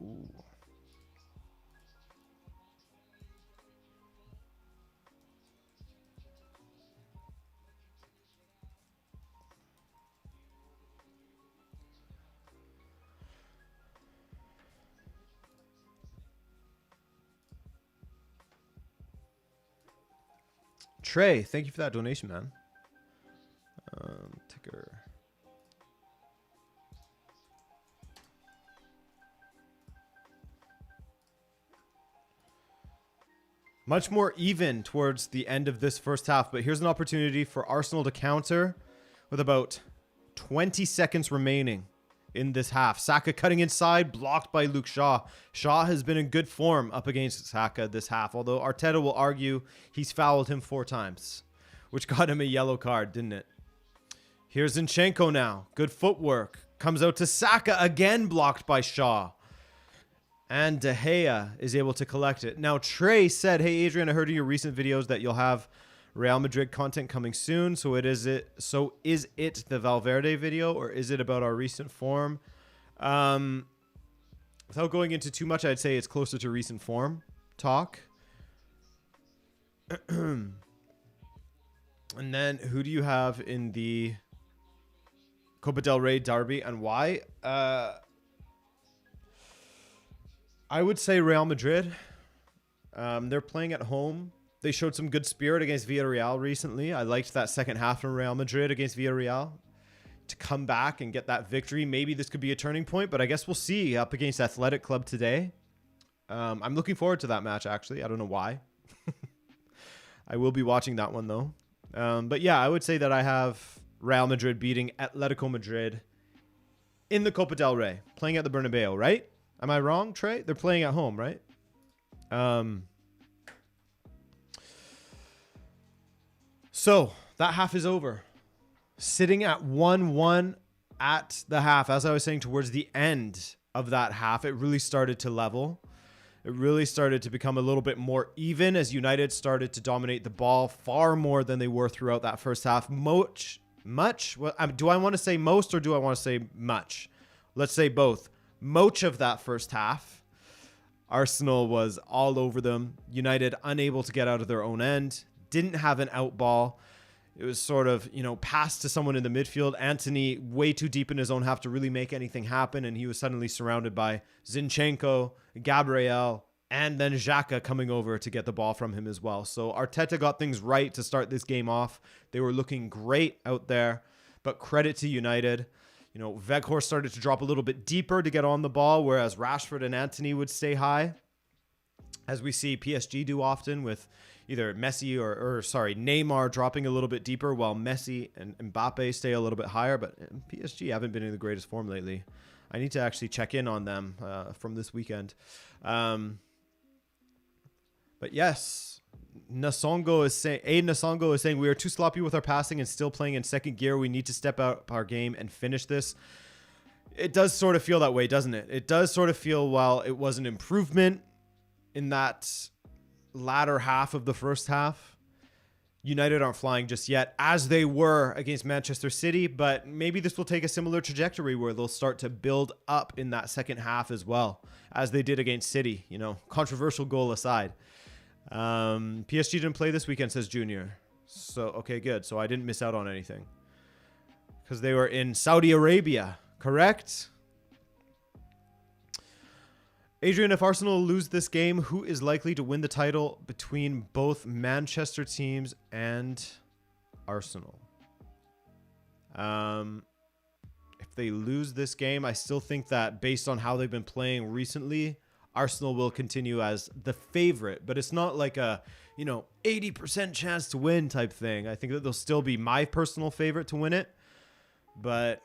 Ooh. Trey, thank you for that donation, man. Ticker. Much more even towards the end of this first half, but here's an opportunity for Arsenal to counter with about 20 seconds remaining in this half. Saka cutting inside, blocked by Luke Shaw. Shaw has been in good form up against Saka this half, although Arteta will argue he's fouled him 4 times, which got him a yellow card, didn't it? Here's Zinchenko now. Good footwork. Comes out to Saka, again blocked by Shaw. And De Gea is able to collect it. Now, Trey said, hey, Adrian, I heard in your recent videos that you'll have Real Madrid content coming soon. So is it the Valverde video or is it about our recent form? Without going into too much, I'd say it's closer to recent form talk. And then who do you have in the Copa del Rey derby and why? I would say Real Madrid. They're playing at home. They showed some good spirit against Villarreal recently. I liked that second half from Real Madrid against Villarreal. to come back and get that victory. Maybe this could be a turning point, but I guess we'll see up against Athletic Club today. I'm looking forward to that match, actually. I don't know why. I will be watching that one, though. But yeah, I would say that I have Real Madrid beating Atletico Madrid in the Copa del Rey, playing at the Bernabeu, right? Am I wrong, Trey? They're playing at home, right? So that half is over. Sitting at 1-1 at the half. As I was saying, towards the end of that half, it really started to level. It really started to become a little bit more even as United started to dominate the ball far more than they were throughout that first half. Much? Well, do I want to say most or do I want to say much? Let's say both. Much of that first half, Arsenal was all over them. United unable to get out of their own end. Didn't have an out ball. It was sort of, passed to someone in the midfield. Antony way too deep in his own half to really make anything happen. And he was suddenly surrounded by Zinchenko, Gabriel, and then Saka coming over to get the ball from him as well. So Arteta got things right to start this game off. They were looking great out there, but credit to United. Weghorst started to drop a little bit deeper to get on the ball, whereas Rashford and Antony would stay high, as we see PSG do often with either Messi or Neymar dropping a little bit deeper while Messi and Mbappe stay a little bit higher. But PSG haven't been in the greatest form lately. I need to actually check in on them from this weekend. But yes, Nasongo is saying we are too sloppy with our passing and still playing in second gear. We need to step up our game and finish this. It does sort of feel that way, doesn't it? It does sort of feel, while it was an improvement in that latter half of the first half, United aren't flying just yet, as they were against Manchester City. But maybe this will take a similar trajectory where they'll start to build up in that second half as well, as they did against City. Controversial goal aside. PSG didn't play this weekend, says Junior. So, okay, good. So I didn't miss out on anything because they were in Saudi Arabia, correct? Adrian, if Arsenal lose this game, who is likely to win the title between both Manchester teams and Arsenal? If they lose this game, I still think that based on how they've been playing recently, Arsenal will continue as the favorite, but it's not like a, 80% chance to win type thing. I think that they'll still be my personal favorite to win it, but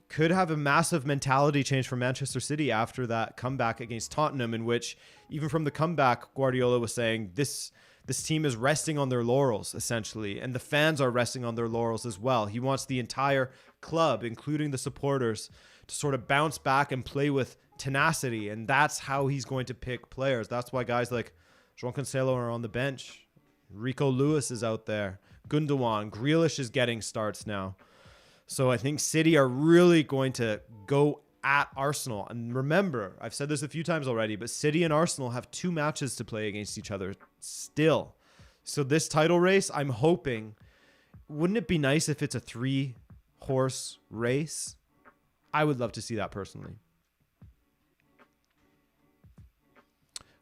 could have a massive mentality change for Manchester City after that comeback against Tottenham, in which even from the comeback, Guardiola was saying this team is resting on their laurels, essentially, and the fans are resting on their laurels as well. He wants the entire club, including the supporters, to sort of bounce back and play with tenacity, and that's how he's going to pick players. That's why guys like João Cancelo are on the bench. Rico Lewis is out there. Gundogan, Grealish is getting starts now. So I think City are really going to go at Arsenal. And remember, I've said this a few times already, but City and Arsenal have 2 matches to play against each other still. So this title race, I'm hoping, wouldn't it be nice if it's a 3-horse race? I would love to see that personally.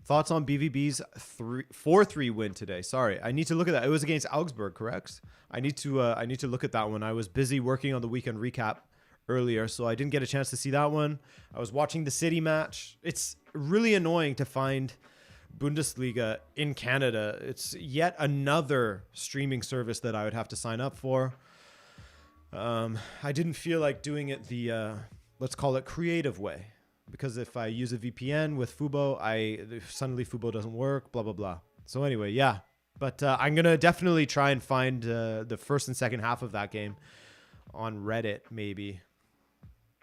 Thoughts on BVB's 4-3 win today? Sorry, I need to look at that. It was against Augsburg, correct? I need to look at that one. I was busy working on the weekend recap earlier, so I didn't get a chance to see that one. I was watching the City match. It's really annoying to find Bundesliga in Canada. It's yet another streaming service that I would have to sign up for. I didn't feel like doing it the let's call it creative way. Because if I use a VPN with Fubo, suddenly Fubo doesn't work, blah, blah, blah. So anyway, yeah. But I'm going to definitely try and find the first and second half of that game on Reddit, maybe.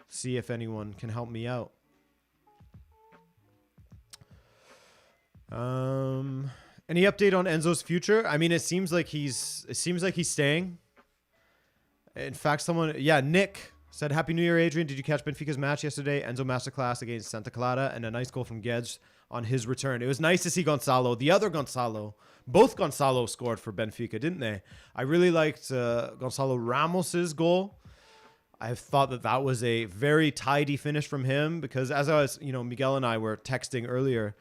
See if anyone can help me out. Any update on Enzo's future? I mean, it seems like he's staying. In fact, Nick said, Happy New Year, Adrian. Did you catch Benfica's match yesterday? Enzo masterclass against Santa Clara and a nice goal from Guedes on his return. It was nice to see Gonçalo. The other Gonçalo. Both Gonçalo scored for Benfica, didn't they? I really liked Gonçalo Ramos's goal. I thought that was a very tidy finish from him because as I was, Miguel and I were texting earlier,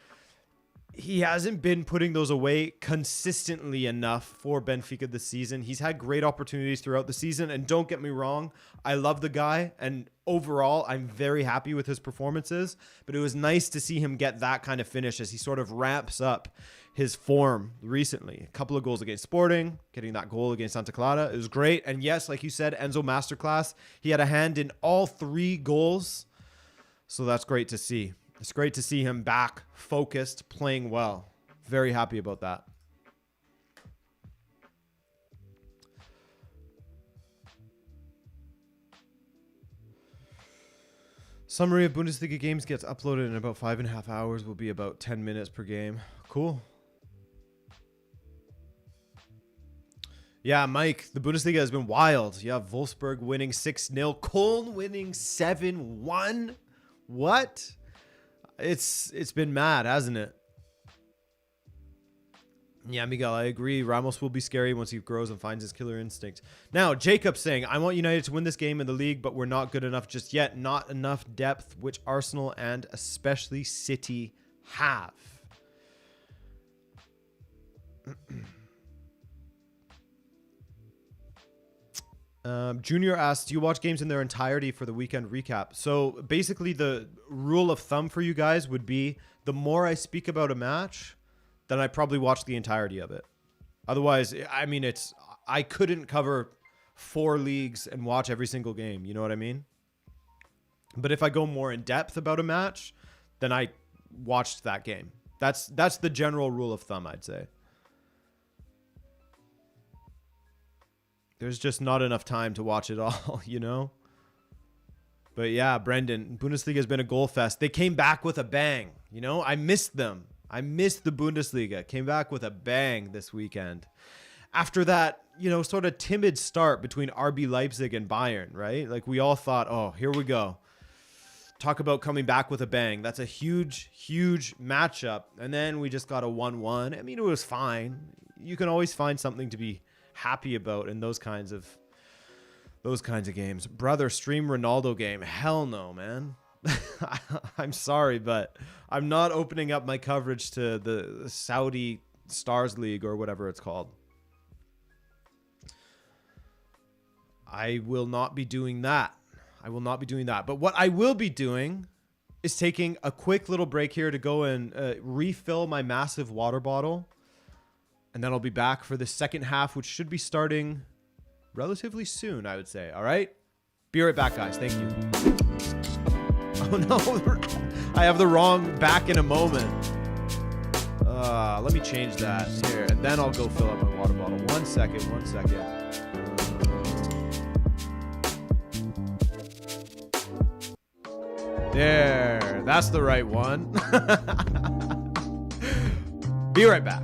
he hasn't been putting those away consistently enough for Benfica this season. He's had great opportunities throughout the season, and don't get me wrong, I love the guy, and overall, I'm very happy with his performances, but it was nice to see him get that kind of finish as he sort of ramps up his form recently. A couple of goals against Sporting, getting that goal against Santa Clara. It was great, and yes, like you said, Enzo Masterclass, he had a hand in all 3 goals, so that's great to see. It's great to see him back, focused, playing well. Very happy about that. Summary of Bundesliga games gets uploaded in about 5.5 hours. Will be about 10 minutes per game. Cool. Yeah, Mike, the Bundesliga has been wild. You have Wolfsburg winning 6-0. Köln winning 7-1. What? It's been mad, hasn't it? Yeah, Miguel, I agree. Ramos will be scary once he grows and finds his killer instinct. Now, Jacob saying, I want United to win this game in the league, but we're not good enough just yet. Not enough depth, which Arsenal and especially City have. Junior asks, do you watch games in their entirety for the weekend recap? So basically the rule of thumb for you guys would be the more I speak about a match, then I probably watch the entirety of it. Otherwise, I mean, I couldn't cover 4 leagues and watch every single game. You know what I mean? But if I go more in depth about a match, then I watched that game. That's the general rule of thumb, I'd say. There's just not enough time to watch it all, you know? But yeah, Brendan, Bundesliga has been a goal fest. They came back with a bang, you know? I missed them. I missed the Bundesliga. Came back with a bang this weekend. After that, you know, sort of timid start between RB Leipzig and Bayern, right? Like we all thought, oh, here we go. Talk about coming back with a bang. That's a huge, huge matchup. And then we just got a 1-1. I mean, it was fine. You can always find something to be happy about in those kinds of games. Brother, stream Ronaldo game. Hell no, man. I'm sorry, but I'm not opening up my coverage to the Saudi Stars League or whatever it's called. I will not be doing that. I will not be doing that. But what I will be doing is taking a quick little break here to go and refill my massive water bottle. And then I'll be back for the second half, which should be starting relatively soon, I would say. All right? Be right back, guys. Thank you. Oh, no. I have the wrong back in a moment. Let me change that here. And then I'll go fill up my water bottle. 1 second. 1 second. There. That's the right one. Be right back.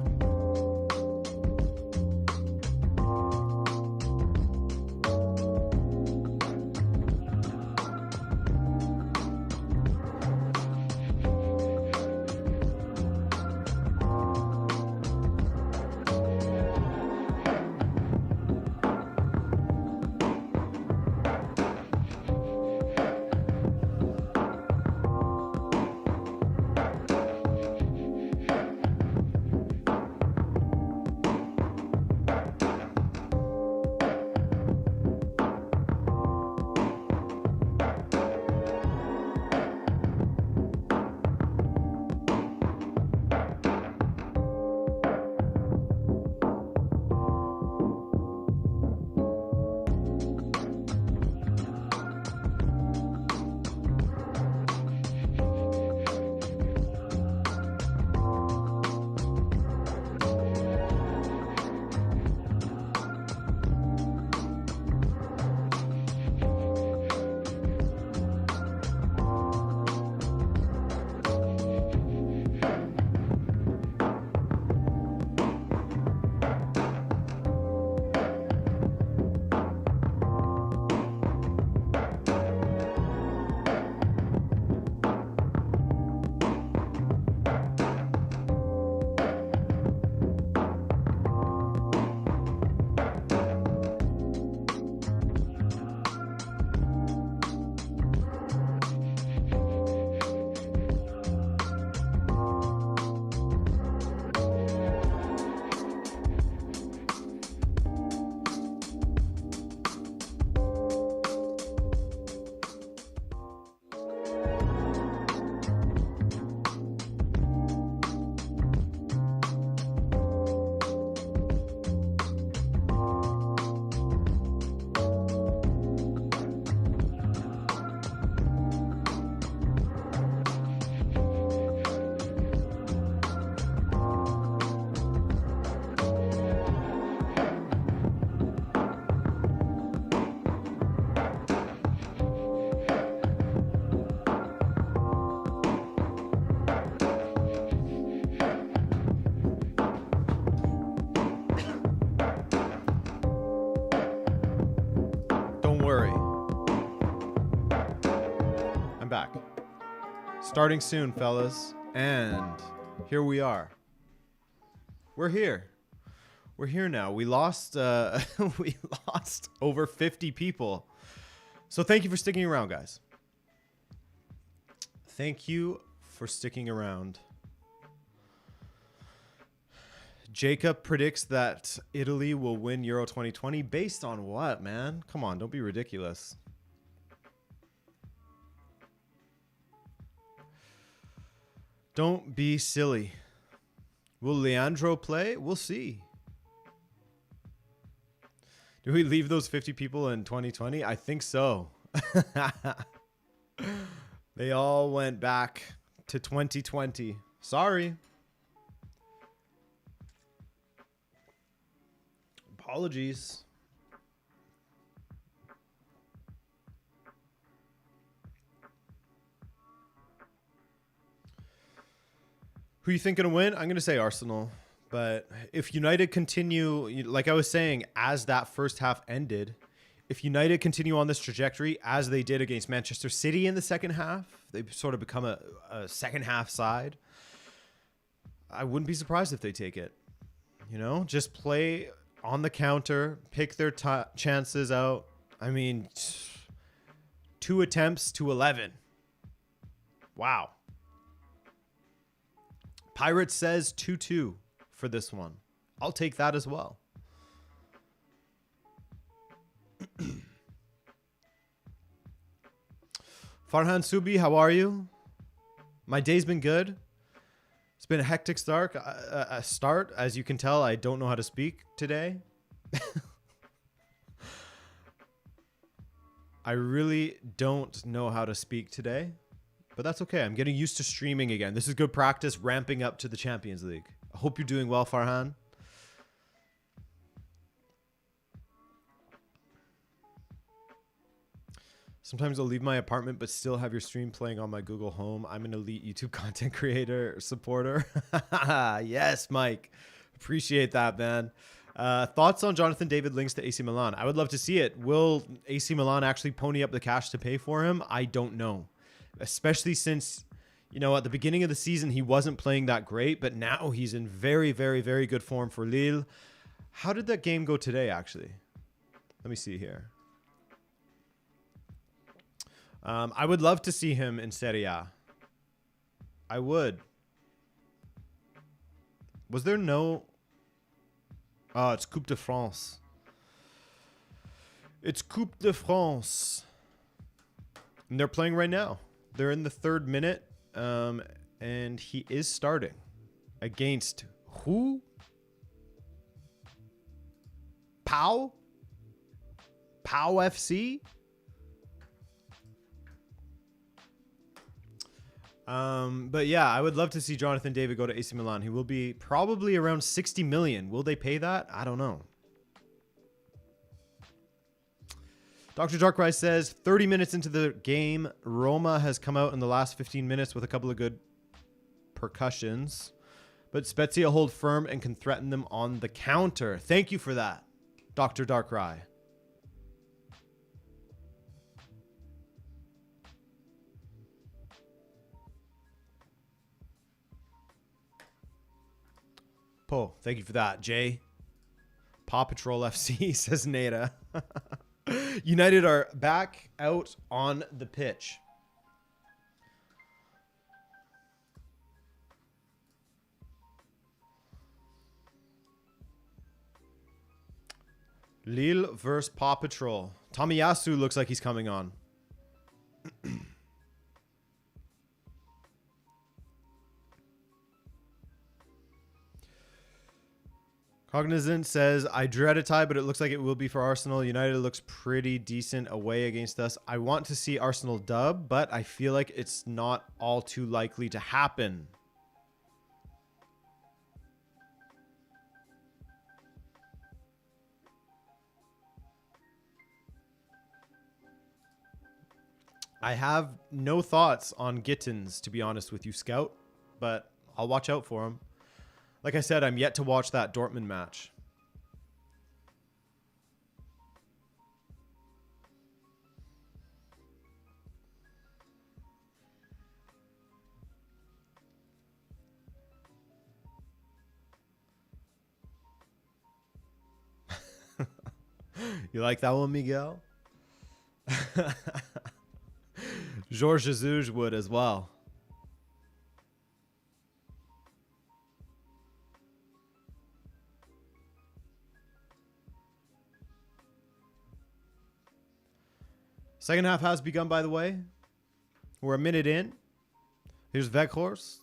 back. Starting soon, fellas. And here we are. We're here. We're here now. We lost we lost over 50 people. So thank you for sticking around, guys. Thank you for sticking around. Jacob predicts that Italy will win Euro 2020 based on what, man? Come on, don't be ridiculous. Don't be silly. Will Leandro play? We'll see. Do we leave those 50 people in 2020? I think so. They all went back to 2020. Sorry. Apologies. Who you think gonna win? I'm gonna say Arsenal. But if United continue, like I was saying, as that first half ended, if United continue on this trajectory as they did against Manchester City in the second half, they sort of become a second half side. I wouldn't be surprised if they take it. You know, just play on the counter, pick their chances out. I mean, 2 attempts to 11. Wow. Pirates says 2-2 for this one. I'll take that as well. Farhan Subi, how are you? My day's been good. It's been a hectic start. As you can tell, I don't know how to speak today. I really don't know how to speak today, but that's okay. I'm getting used to streaming again. This is good practice, ramping up to the Champions League. I hope you're doing well, Farhan. Sometimes I'll leave my apartment, but still have your stream playing on my Google Home. I'm an elite YouTube content creator supporter. Yes, Mike. Appreciate that, man. Thoughts on Jonathan David links to AC Milan? I would love to see it. Will AC Milan actually pony up the cash to pay for him? I don't know. Especially since, you know, at the beginning of the season, he wasn't playing that great, but now he's in very, very, very good form for Lille. How did that game go today, actually? Let me see here. I would love to see him in Serie A. I would. Was there no... Oh, it's Coupe de France. It's Coupe de France. And they're playing right now. They're in the 3rd minute. And he is starting. Against who? Pau? Pau FC? But yeah, I would love to see Jonathan David go to AC Milan. He will be probably around 60 million. Will they pay that? I don't know. Dr. Darkrise says 30 minutes into the game, Roma has come out in the last 15 minutes with a couple of good percussions, but Spezia hold firm and can threaten them on the counter. Thank you for that, Dr. Darkrai. Oh, thank you for that, Jay. Paw Patrol FC, says Nada. United are back out on the pitch. Lille versus Paw Patrol. Tomiyasu looks like he's coming on. Cognizant says, I dread a tie, but it looks like it will be for Arsenal. United looks pretty decent away against us. I want to see Arsenal dub, but I feel like it's not all too likely to happen. I have no thoughts on Gittins, to be honest with you, Scout, but I'll watch out for him. Like I said, I'm yet to watch that Dortmund match. You like that one, Miguel? Jorge Jesus would as well. Second half has begun, by the way. We're a minute in. Here's Weghorst.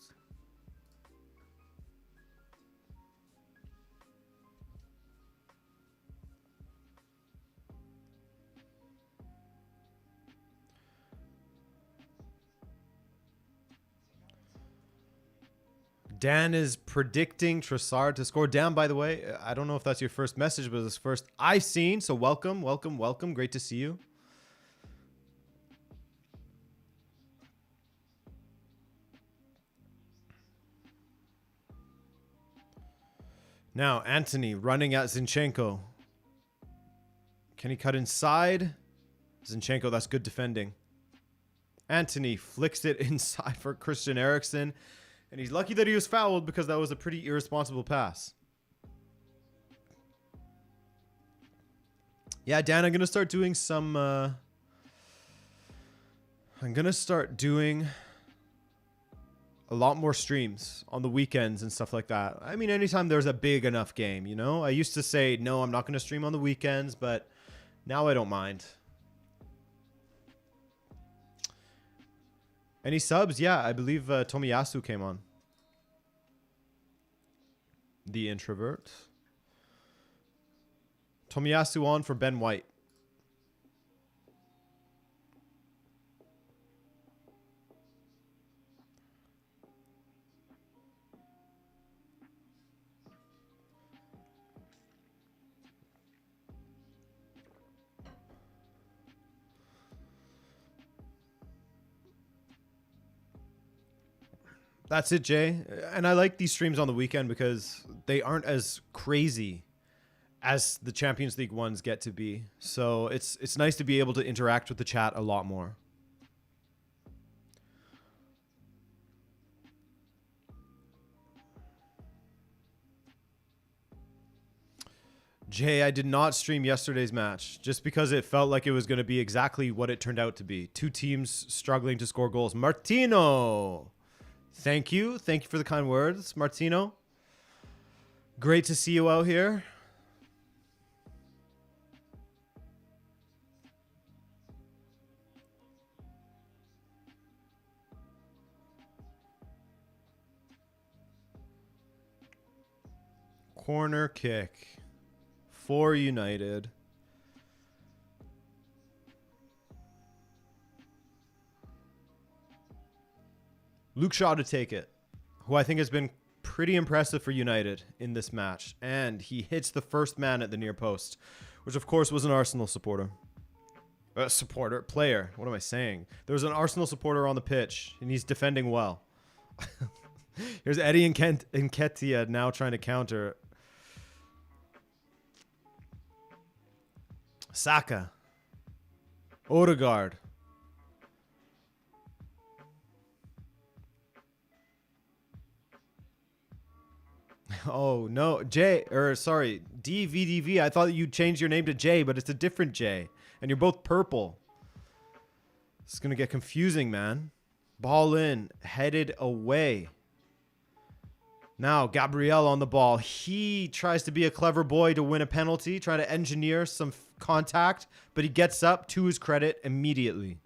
Dan is predicting Trossard to score. Dan, by the way, I don't know if that's your first message, but it's the first I've seen. So welcome, welcome, welcome. Great to see you. Now, Anthony running at Zinchenko. Can he cut inside? Zinchenko, that's good defending. Anthony flicks it inside for Christian Eriksen. And he's lucky that he was fouled because that was a pretty irresponsible pass. Yeah, Dan, I'm going to start doing some... I'm going to start doing a lot more streams on the weekends and stuff like that. I mean, anytime there's a big enough game, you know? I used to say, no, I'm not going to stream on the weekends, but now I don't mind. Any subs? Yeah, I believe Tomiyasu came on. The introvert. Tomiyasu on for Ben White. That's it, Jay. And I like these streams on the weekend because they aren't as crazy as the Champions League ones get to be. So it's nice to be able to interact with the chat a lot more. Jay, I did not stream yesterday's match just because it felt like it was going to be exactly what it turned out to be. Two teams struggling to score goals. Martino! Thank you. Thank you for the kind words, Martino. Great to see you out here. Corner kick for United. Luke Shaw to take it, who I think has been pretty impressive for United in this match. And he hits the first man at the near post, which of course was an Arsenal supporter. Player. What am I saying? There was an Arsenal supporter on the pitch, and he's defending well. Here's Eddie and Nketiah now trying to counter. Saka. Odegaard. Oh, no. DVDV. I thought you changed your name to J, but it's a different J. And you're both purple. It's going to get confusing, man. Ball in. Headed away. Now, Gabriel on the ball. He tries to be a clever boy to win a penalty, trying to engineer some contact, but he gets up to his credit immediately.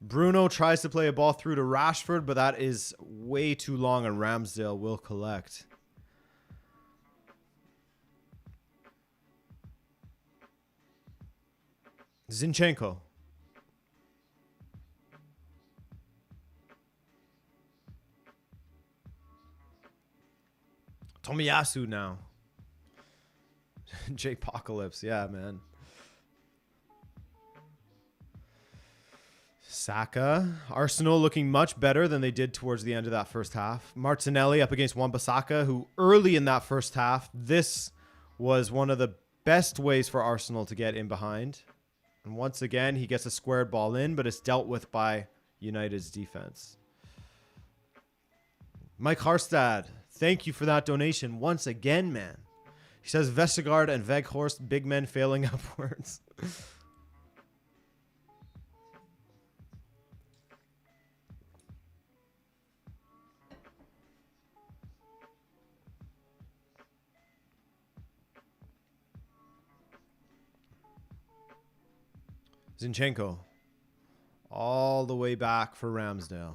Bruno tries to play a ball through to Rashford, but that is way too long, and Ramsdale will collect. Zinchenko. Tomiyasu now. J-Pocalypse. Yeah, man. Saka. Arsenal looking much better than they did towards the end of that first half. Martinelli up against Wan-Bissaka, who early in that first half, this was one of the best ways for Arsenal to get in behind. And once again, he gets a squared ball in, but it's dealt with by United's defense. Mike Harstad, thank you for that donation once again, man. He says Vestergaard and Veghorst, big men failing upwards. Zinchenko. All the way back for Ramsdale.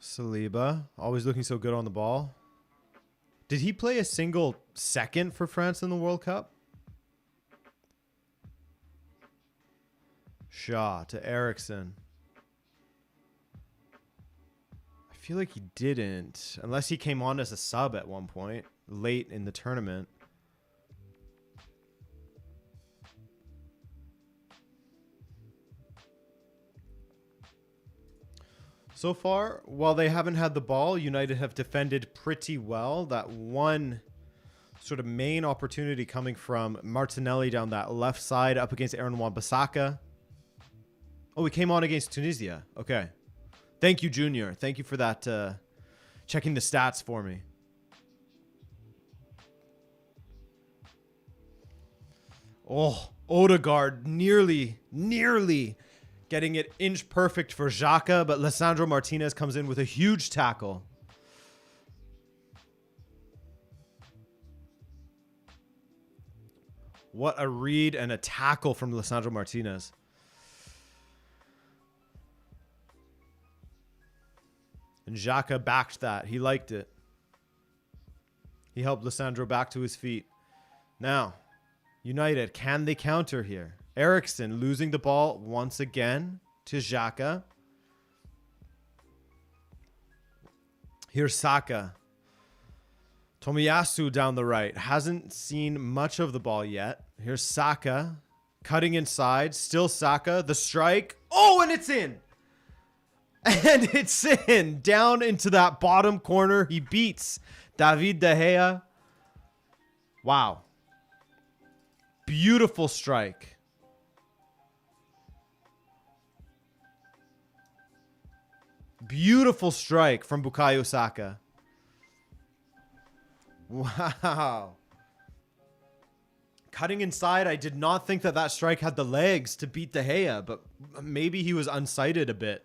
Saliba, always looking so good on the ball. Did he play a single second for France in the World Cup? Shaw to Eriksson. I feel like he didn't, unless he came on as a sub at one point late in the tournament. So far, while they haven't had the ball, United have defended pretty well. That one sort of main opportunity coming from Martinelli down that left side up against Aaron Wan-Bissaka. Oh, he came on against Tunisia. Okay. Thank you, Junior. Thank you for that, checking the stats for me. Oh, Odegaard nearly getting it inch perfect for Xhaka, but Lisandro Martinez comes in with a huge tackle. What a read and a tackle from Lisandro Martinez. And Xhaka backed that. He liked it. He helped Lisandro back to his feet. Now, United, can they counter here? Eriksson losing the ball once again to Xhaka. Here's Saka. Tomiyasu down the right. Hasn't seen much of the ball yet. Here's Saka. Cutting inside. Still Saka. The strike. Oh, and it's in. And it's in. Down into that bottom corner. He beats David De Gea. Wow. Beautiful strike. Beautiful strike from Bukayo Saka. Wow. Cutting inside, I did not think that that strike had the legs to beat De Gea, but maybe he was unsighted a bit.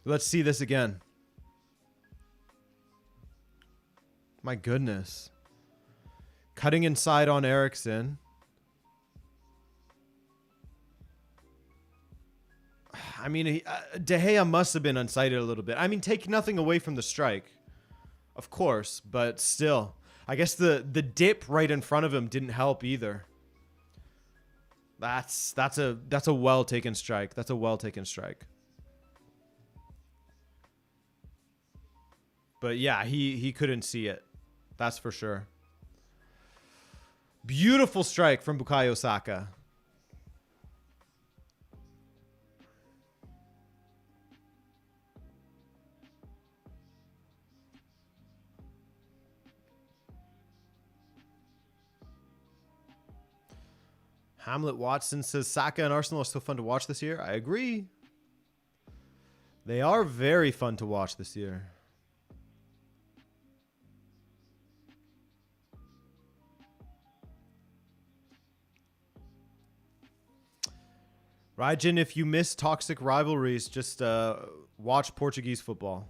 Let's see this again. My goodness. Cutting inside on Eriksson. I mean, De Gea must have been unsighted a little bit. I mean, take nothing away from the strike, of course, but still. I guess the dip right in front of him didn't help either. That's a well taken strike. That's a well taken strike. But yeah, he couldn't see it. That's for sure. Beautiful strike from Bukayo Saka. Hamlet Watson says Saka and Arsenal are still fun to watch this year. I agree. They are very fun to watch this year. Rajan, if you miss toxic rivalries, just watch Portuguese football.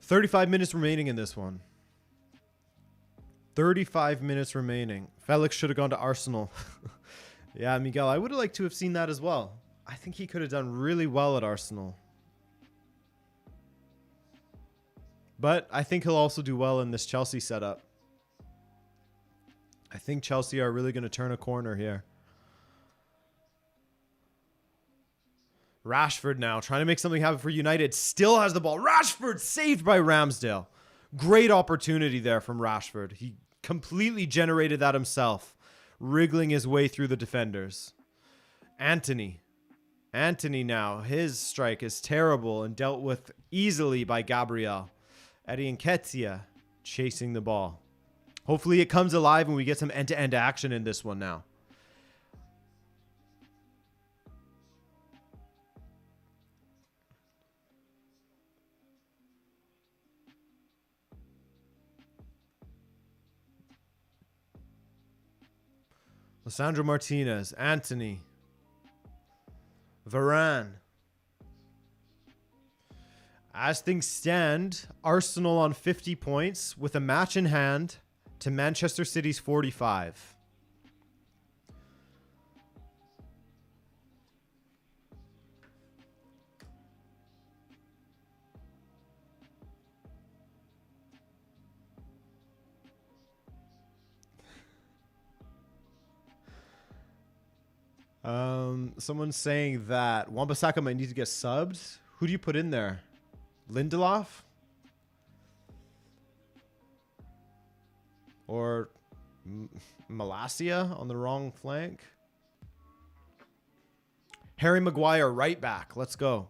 $35 minutes remaining in this one. 35 minutes remaining. Felix should have gone to Arsenal. Yeah, Miguel, I would have liked to have seen that as well. I think he could have done really well at Arsenal. But I think he'll also do well in this Chelsea setup. I think Chelsea are really going to turn a corner here. Rashford now trying to make something happen for United. Still has the ball. Rashford saved by Ramsdale. Great opportunity there from Rashford. He completely generated that himself, wriggling his way through the defenders. Anthony now, his strike is terrible and dealt with easily by Gabriel. Eddie Nketiah chasing the ball. Hopefully it comes alive and we get some end-to-end action in this one now. Lisandro Martinez, Anthony, Varane. As things stand, Arsenal on 50 points with a match in hand to Manchester City's 45. Someone's saying that Wan-Bissaka might need to get subbed. Who do you put in there? Lindelof? Or Malacia on the wrong flank? Harry Maguire right back. Let's go.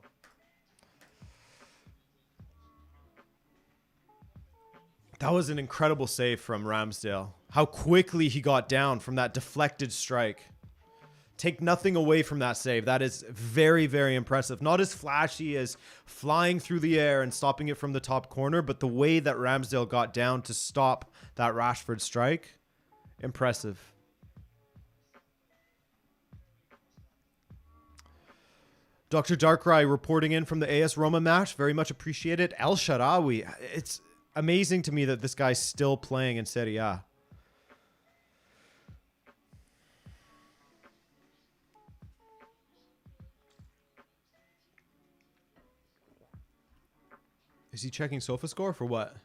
That was an incredible save from Ramsdale. How quickly he got down from that deflected strike. Take nothing away from that save. That is very, very impressive. Not as flashy as flying through the air and stopping it from the top corner, but the way that Ramsdale got down to stop that Rashford strike, impressive. Dr. Darkrai reporting in from the AS Roma match. Very much appreciated. El Shaarawy. It's amazing to me that this guy's still playing in Serie A. Is he checking SofaScore for what?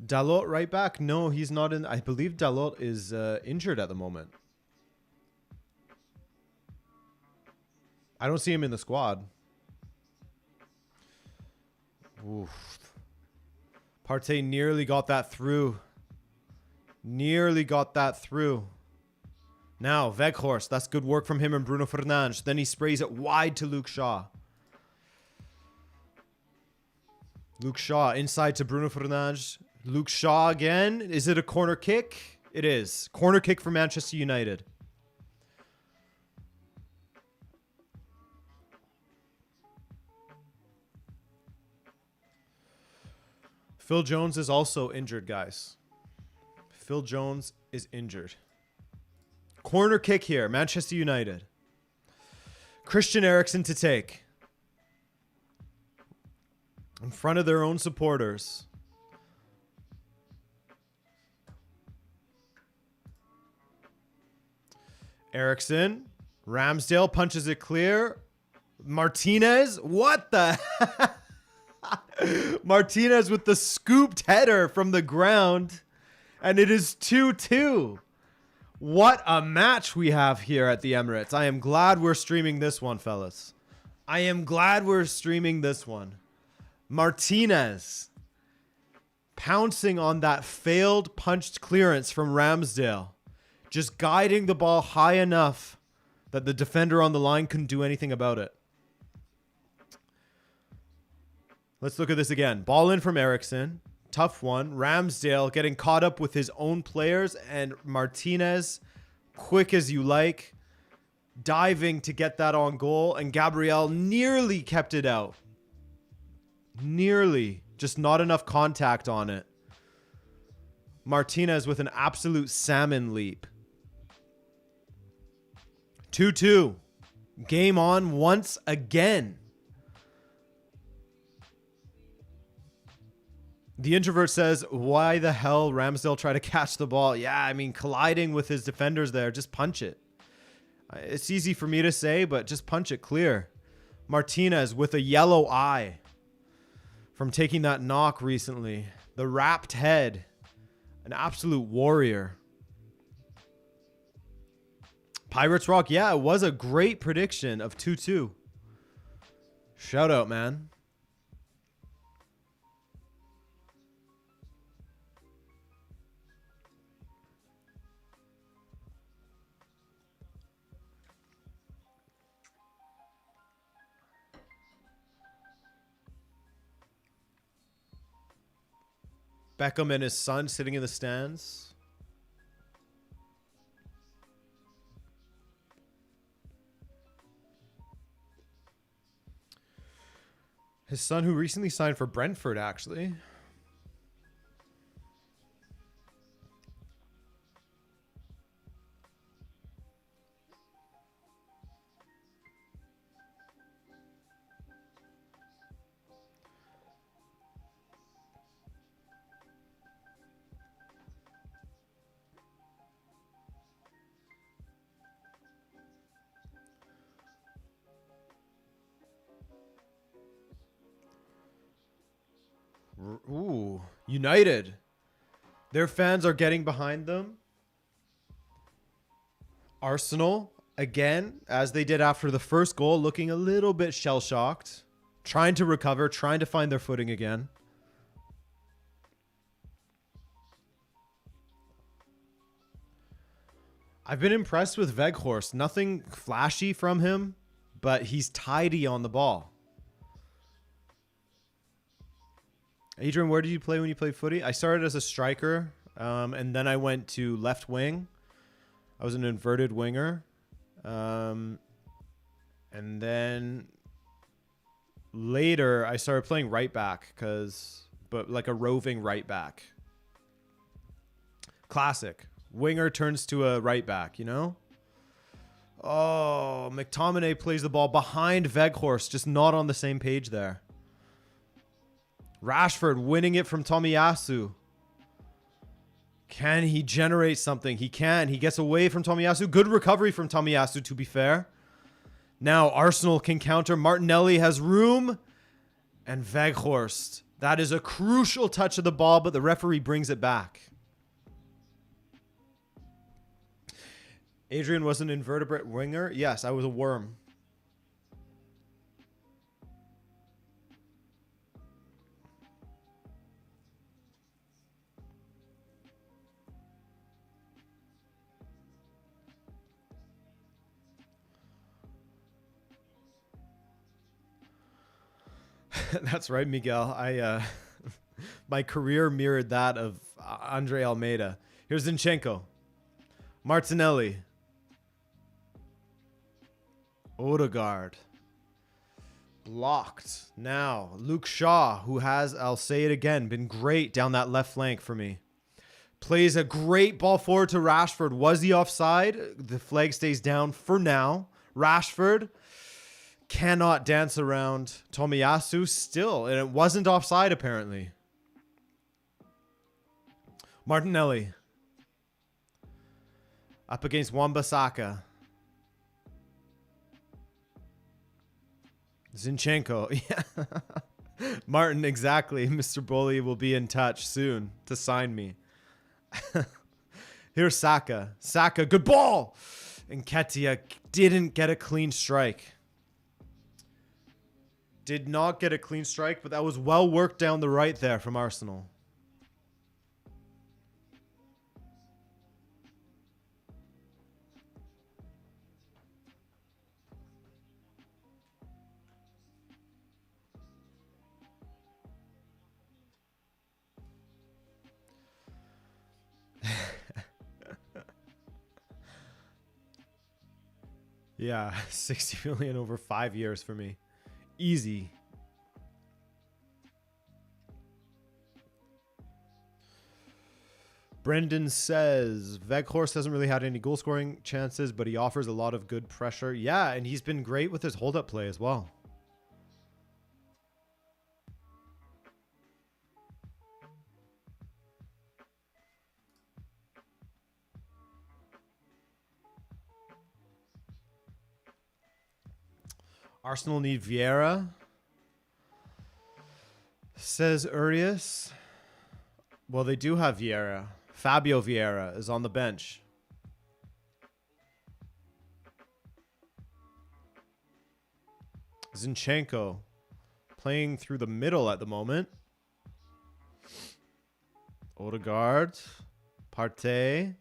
Dalot right back? No, he's not in. I believe Dalot is injured at the moment. I don't see him in the squad. Oof. Partey nearly got that through. Nearly got that through. Now, Weghorst. That's good work from him and Bruno Fernandes. Then he sprays it wide to Luke Shaw. Luke Shaw inside to Bruno Fernandes. Luke Shaw again. Is it a corner kick? It is. Corner kick for Manchester United. Phil Jones is also injured, guys. Phil Jones is injured. Corner kick here, Manchester United. Christian Eriksen to take. In front of their own supporters. Eriksen. Ramsdale punches it clear. Martinez. What the? Martinez with the scooped header from the ground. And it is 2-2. What a match we have here at the Emirates. I am glad we're streaming this one, fellas. I am glad we're streaming this one. Martinez pouncing on that failed punched clearance from Ramsdale. Just guiding the ball high enough that the defender on the line couldn't do anything about it. Let's look at this again. Ball in from Eriksen. Tough one. Ramsdale getting caught up with his own players, and Martinez, quick as you like, diving to get that on goal, and Gabriel nearly kept it out. Nearly. Just not enough contact on it. Martinez with an absolute salmon leap. 2-2. Game on once again. The introvert says, why the hell Ramsdale try to catch the ball? Yeah, I mean, colliding with his defenders there. Just punch it. It's easy for me to say, but just punch it clear. Martinez with a yellow eye from taking that knock recently. The wrapped head. An absolute warrior. Pirates Rock, yeah, it was a great prediction of 2-2. Shout out, man. Beckham and his son sitting in the stands. His son, who recently signed for Brentford, actually. Ooh, United. Their fans are getting behind them. Arsenal, again, as they did after the first goal, looking a little bit shell-shocked. Trying to recover, trying to find their footing again. I've been impressed with Weghorst. Nothing flashy from him, but he's tidy on the ball. Adrian, where did you play when you played footy? I started as a striker, and then I went to left wing. I was an inverted winger. And then later I started playing right back, but like a roving right back. Classic. Winger turns to a right back, you know? Oh, McTominay plays the ball behind Weghorst, just not on the same page there. Rashford winning it from Tomiyasu. Can he generate something? He can. He gets away from Tomiyasu. Good recovery from Tomiyasu, to be fair. Now Arsenal can counter. Martinelli has room. And Weghorst. That is a crucial touch of the ball, but the referee brings it back. Adrian was an invertebrate winger. Yes, I was a worm. That's right, Miguel. My career mirrored that of Andre Almeida. Here's Zinchenko. Martinelli. Odegaard. Blocked. Now, Luke Shaw, who has, I'll say it again, been great down that left flank for me. Plays a great ball forward to Rashford. Was he offside? The flag stays down for now. Rashford cannot dance around Tomiyasu still, and it wasn't offside apparently. Martinelli. Up against Saka. Zinchenko. Yeah. Martin, exactly. Mr. Bully will be in touch soon to sign me. Here's Saka. Saka, good ball! And Nketiah didn't get a clean strike. Did not get a clean strike, but that was well worked down the right there from Arsenal. Yeah, 60 million over 5 years for me. Easy. Brendan says, Weghorst hasn't really had any goal scoring chances, but he offers a lot of good pressure. Yeah, and he's been great with his hold-up play as well. Arsenal need Vieira, says Urias. Well, they do have Vieira. Fabio Vieira is on the bench. Zinchenko playing through the middle at the moment. Odegaard. Partey.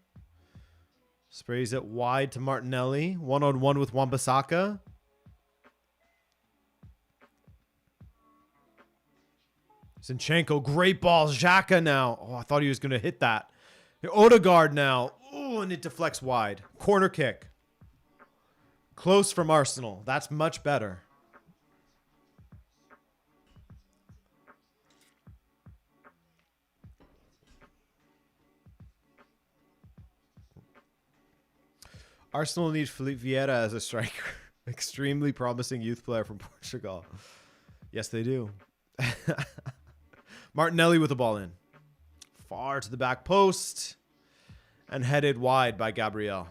Sprays it wide to Martinelli. One-on-one with Wan-Bissaka. Zinchenko, great ball. Saka now. Oh, I thought he was going to hit that. Odegaard now. Oh, and it deflects wide. Corner kick. Close from Arsenal. That's much better. Arsenal need Felipe Vieira as a striker. Extremely promising youth player from Portugal. Yes, they do. Martinelli with the ball in. Far to the back post. And headed wide by Gabriel.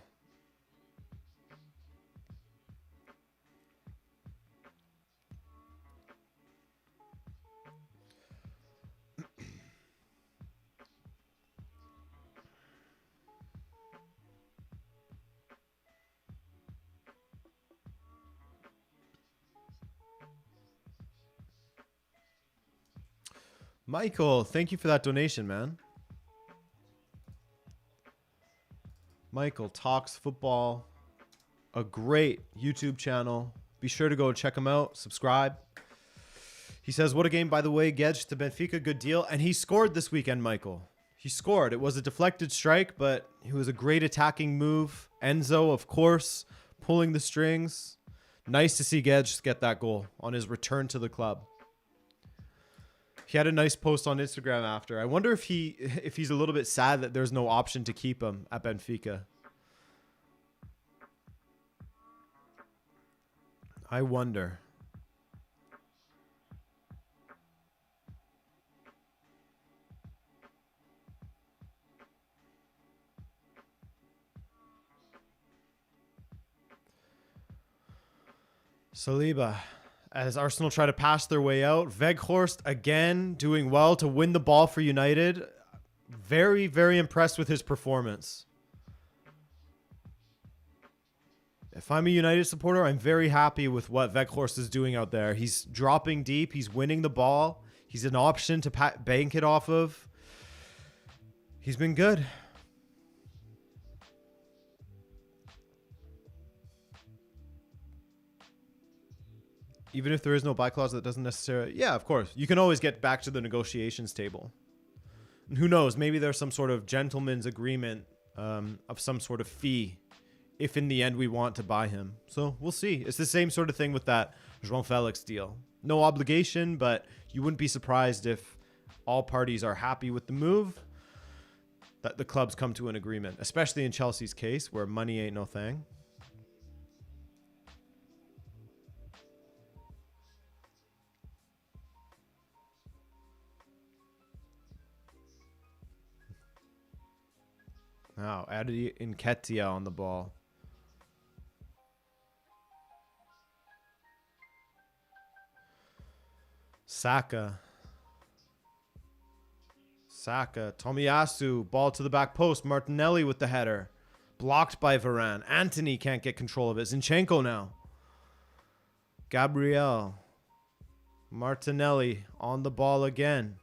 Michael, thank you for that donation, man. Michael Talks Football. A great YouTube channel. Be sure to go check him out. Subscribe. He says, what a game, by the way. Gedge to Benfica, good deal. And he scored this weekend, Michael. He scored. It was a deflected strike, but it was a great attacking move. Enzo, of course, pulling the strings. Nice to see Gedge get that goal on his return to the club. He had a nice post on Instagram after. I wonder if he's a little bit sad that there's no option to keep him at Benfica. I wonder. Saliba. As Arsenal try to pass their way out. Weghorst again doing well to win the ball for United. Very, very impressed with his performance. If I'm a United supporter, I'm very happy with what Weghorst is doing out there. He's dropping deep. He's winning the ball. He's an option to bank it off of. He's been good. Even if there is no buy clause, that doesn't necessarily... Yeah, of course. You can always get back to the negotiations table. And who knows? Maybe there's some sort of gentleman's agreement of some sort of fee if in the end we want to buy him. So we'll see. It's the same sort of thing with that João Felix deal. No obligation, but you wouldn't be surprised if all parties are happy with the move, that the clubs come to an agreement, especially in Chelsea's case where money ain't no thing. Now, Adi Nketiah on the ball. Saka. Tomiyasu, ball to the back post. Martinelli with the header. Blocked by Varane. Antony can't get control of it. Zinchenko now. Gabriel. Martinelli on the ball again.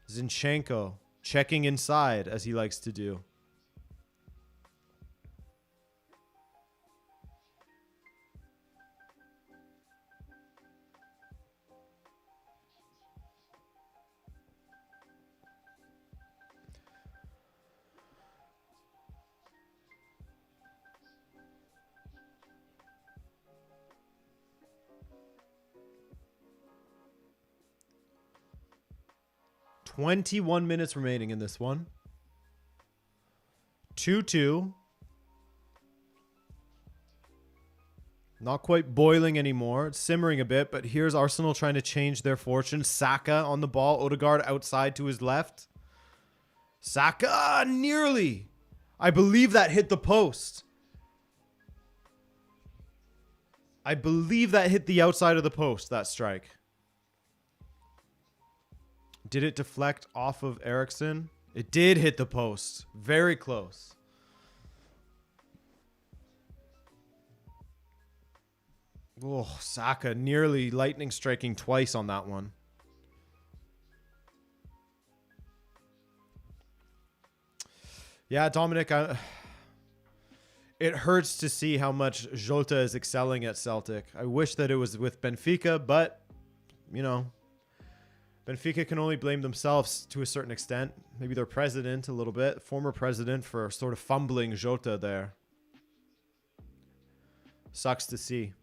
Zinchenko checking inside as he likes to do. "21 minutes remaining in this one. 2-2. Not quite boiling anymore. It's simmering a bit, but here's Arsenal trying to change their fortune. Saka on the ball. Odegaard outside to his left. Saka, nearly. I believe that hit the post. I believe that hit the outside of the post, that strike. Did it deflect off of Eriksen? It did hit the post. Very close. Oh, Saka nearly lightning striking twice on that one. Yeah, Dominic, it hurts to see how much Jota is excelling at Celtic. I wish that it was with Benfica, but, you know, Benfica can only blame themselves to a certain extent. Maybe their president a little bit, former president, for sort of fumbling Jota there. Sucks to see.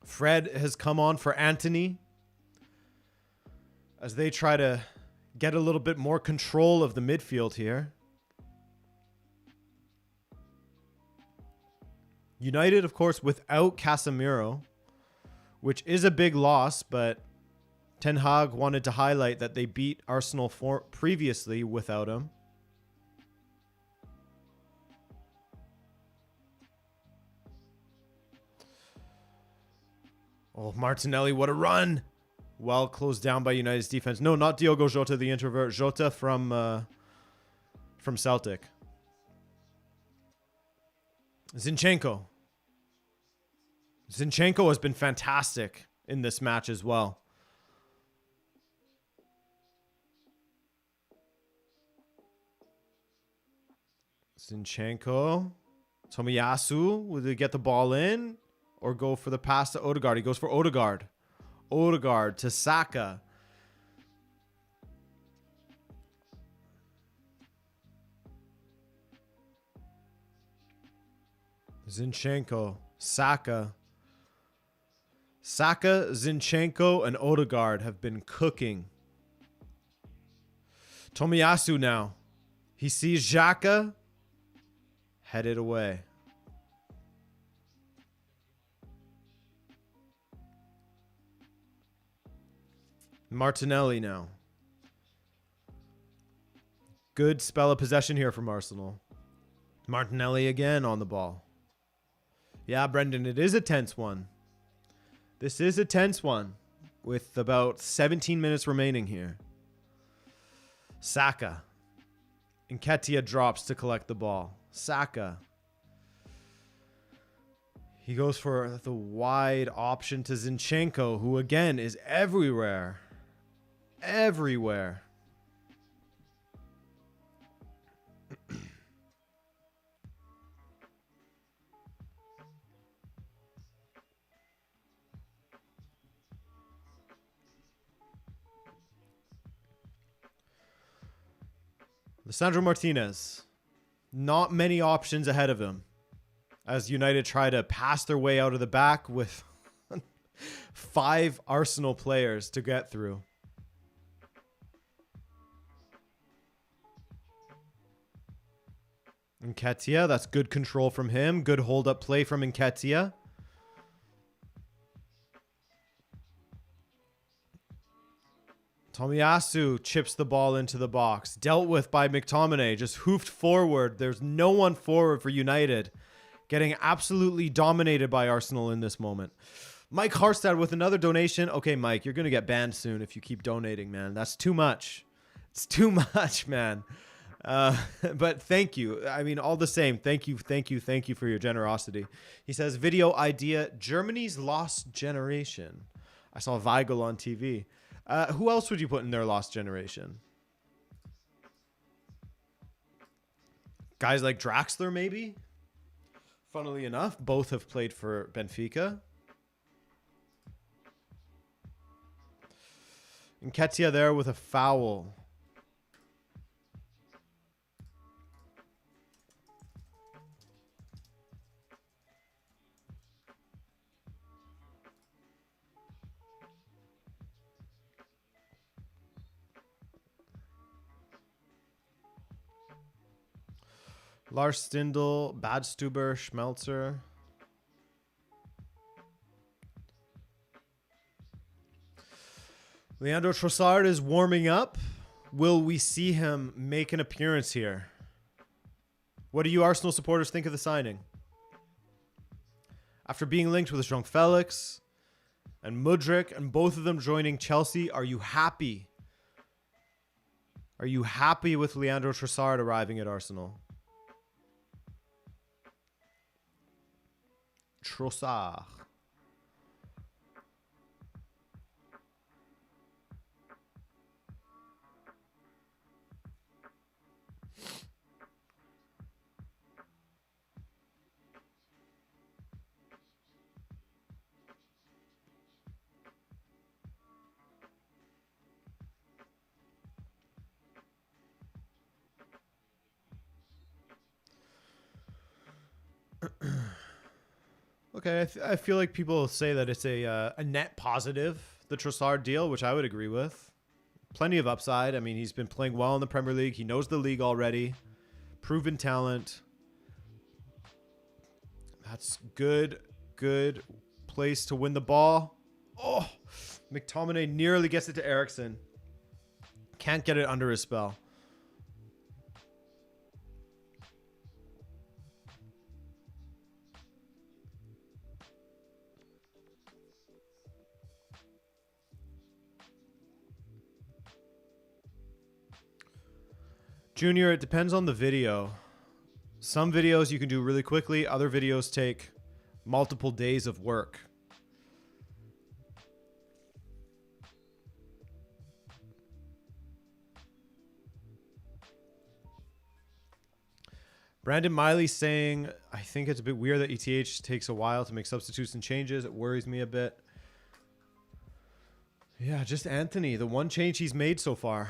Fred has come on for Anthony as they try to get a little bit more control of the midfield here. United, of course, without Casemiro, which is a big loss, but Ten Hag wanted to highlight that they beat Arsenal previously without him. Oh, Martinelli, what a run. Well closed down by United's defense. No, not Diogo Jota, the introvert. Jota from Celtic. Zinchenko. Zinchenko has been fantastic in this match as well. Zinchenko. Tomiyasu. Will they get the ball in? Or go for the pass to Odegaard? He goes for Odegaard. Odegaard to Saka. Zinchenko. Saka. Saka, Zinchenko, and Odegaard have been cooking. Tomiyasu now. He sees Xhaka. Headed away. Martinelli now. Good spell of possession here from Arsenal. Martinelli again on the ball. Yeah, Brendan, it is a tense one. This is a tense one with about 17 minutes remaining here. Saka. Nketiah drops to collect the ball. Saka. He goes for the wide option to Zinchenko, who again is everywhere. Everywhere. Lisandro Martinez. Not many options ahead of him as United try to pass their way out of the back with 5 Arsenal players to get through. Nketiah, that's good control from him. Good hold-up play from Nketiah. Tomiyasu chips the ball into the box. Dealt with by McTominay. Just hoofed forward. There's no one forward for United. Getting absolutely dominated by Arsenal in this moment. Mike Harstad with another donation. Okay, Mike, you're going to get banned soon if you keep donating, man. That's too much. It's too much, man. But thank you. I mean, all the same, thank you for your generosity. He says, video idea, Germany's lost generation. I saw Weigl on TV. Who else would you put in their lost generation? Guys like Draxler, maybe? Funnily enough, both have played for Benfica. Nketiah there with a foul. Lars Stindl, Badstuber, Schmelzer. Leandro Trossard is warming up. Will we see him make an appearance here? What do you Arsenal supporters think of the signing? After being linked with a strong Felix and Mudryk and both of them joining Chelsea, are you happy? Are you happy with Leandro Trossard arriving at Arsenal? Trossard. Okay, I feel like people say that it's a net positive, the Trossard deal, which I would agree with. Plenty of upside. I mean, he's been playing well in the Premier League. He knows the league already. Proven talent. That's good place to win the ball. Oh, McTominay nearly gets it to Eriksen. Can't get it under his spell. Junior, it depends on the video. Some videos you can do really quickly. Other videos take multiple days of work. Brandon Miley saying, I think it's a bit weird that ETH takes a while to make substitutes and changes. It worries me a bit. Yeah, just Anthony. The one change he's made so far.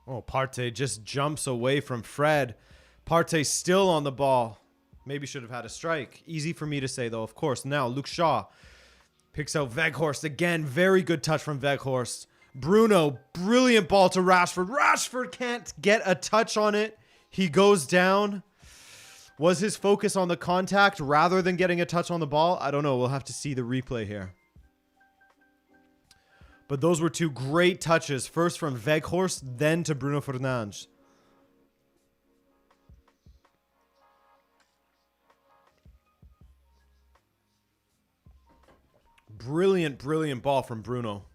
Oh, Partey just jumps away from Fred. Partey still on the ball. Maybe should have had a strike. Easy for me to say, though, of course. Now, Luke Shaw picks out Weghorst again. Very good touch from Weghorst. Bruno, brilliant ball to Rashford. Rashford can't get a touch on it. He goes down. Was his focus on the contact rather than getting a touch on the ball? I don't know. We'll have to see the replay here. But those were two great touches. First from Weghorst, then to Bruno Fernandes. Brilliant, brilliant ball from Bruno.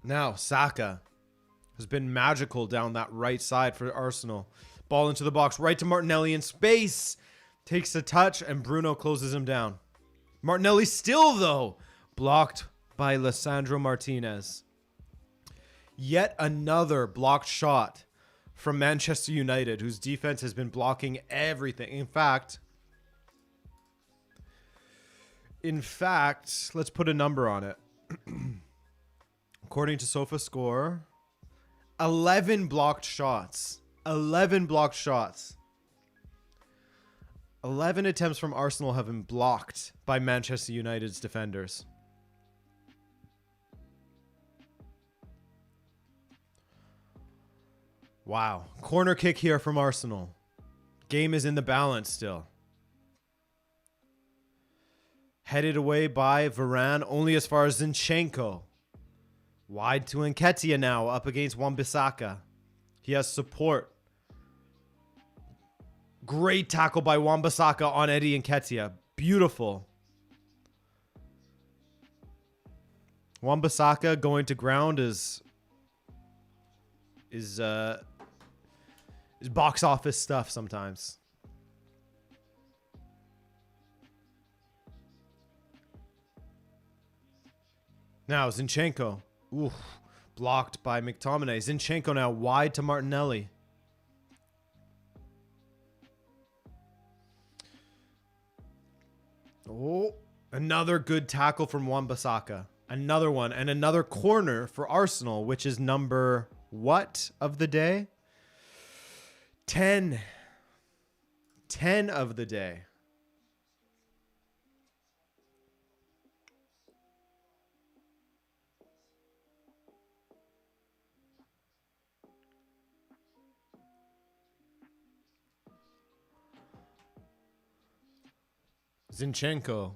Now, Saka has been magical down that right side for Arsenal. Ball into the box, right to Martinelli in space. Takes a touch, and Bruno closes him down. Martinelli still, though, blocked by Lisandro Martinez. Yet another blocked shot from Manchester United, whose defense has been blocking everything. In fact, let's put a number on it. According to SofaScore, 11 blocked shots. 11 blocked shots. 11 attempts from Arsenal have been blocked by Manchester United's defenders. Wow. Corner kick here from Arsenal. Game is in the balance still. Headed away by Varane, only as far as Zinchenko. Wide to Nketiah now, up against Wan-Bissaka. He has support. Great tackle by Wan-Bissaka on Eddie Nketiah. Beautiful. Wan-Bissaka going to ground is box office stuff sometimes. Now Zinchenko. Oof. Blocked by McTominay. Zinchenko now wide to Martinelli. Oh, another good tackle from Wan-Bissaka. Another one. And another corner for Arsenal, which is number what of the day? 10. 10 of the day. Zinchenko.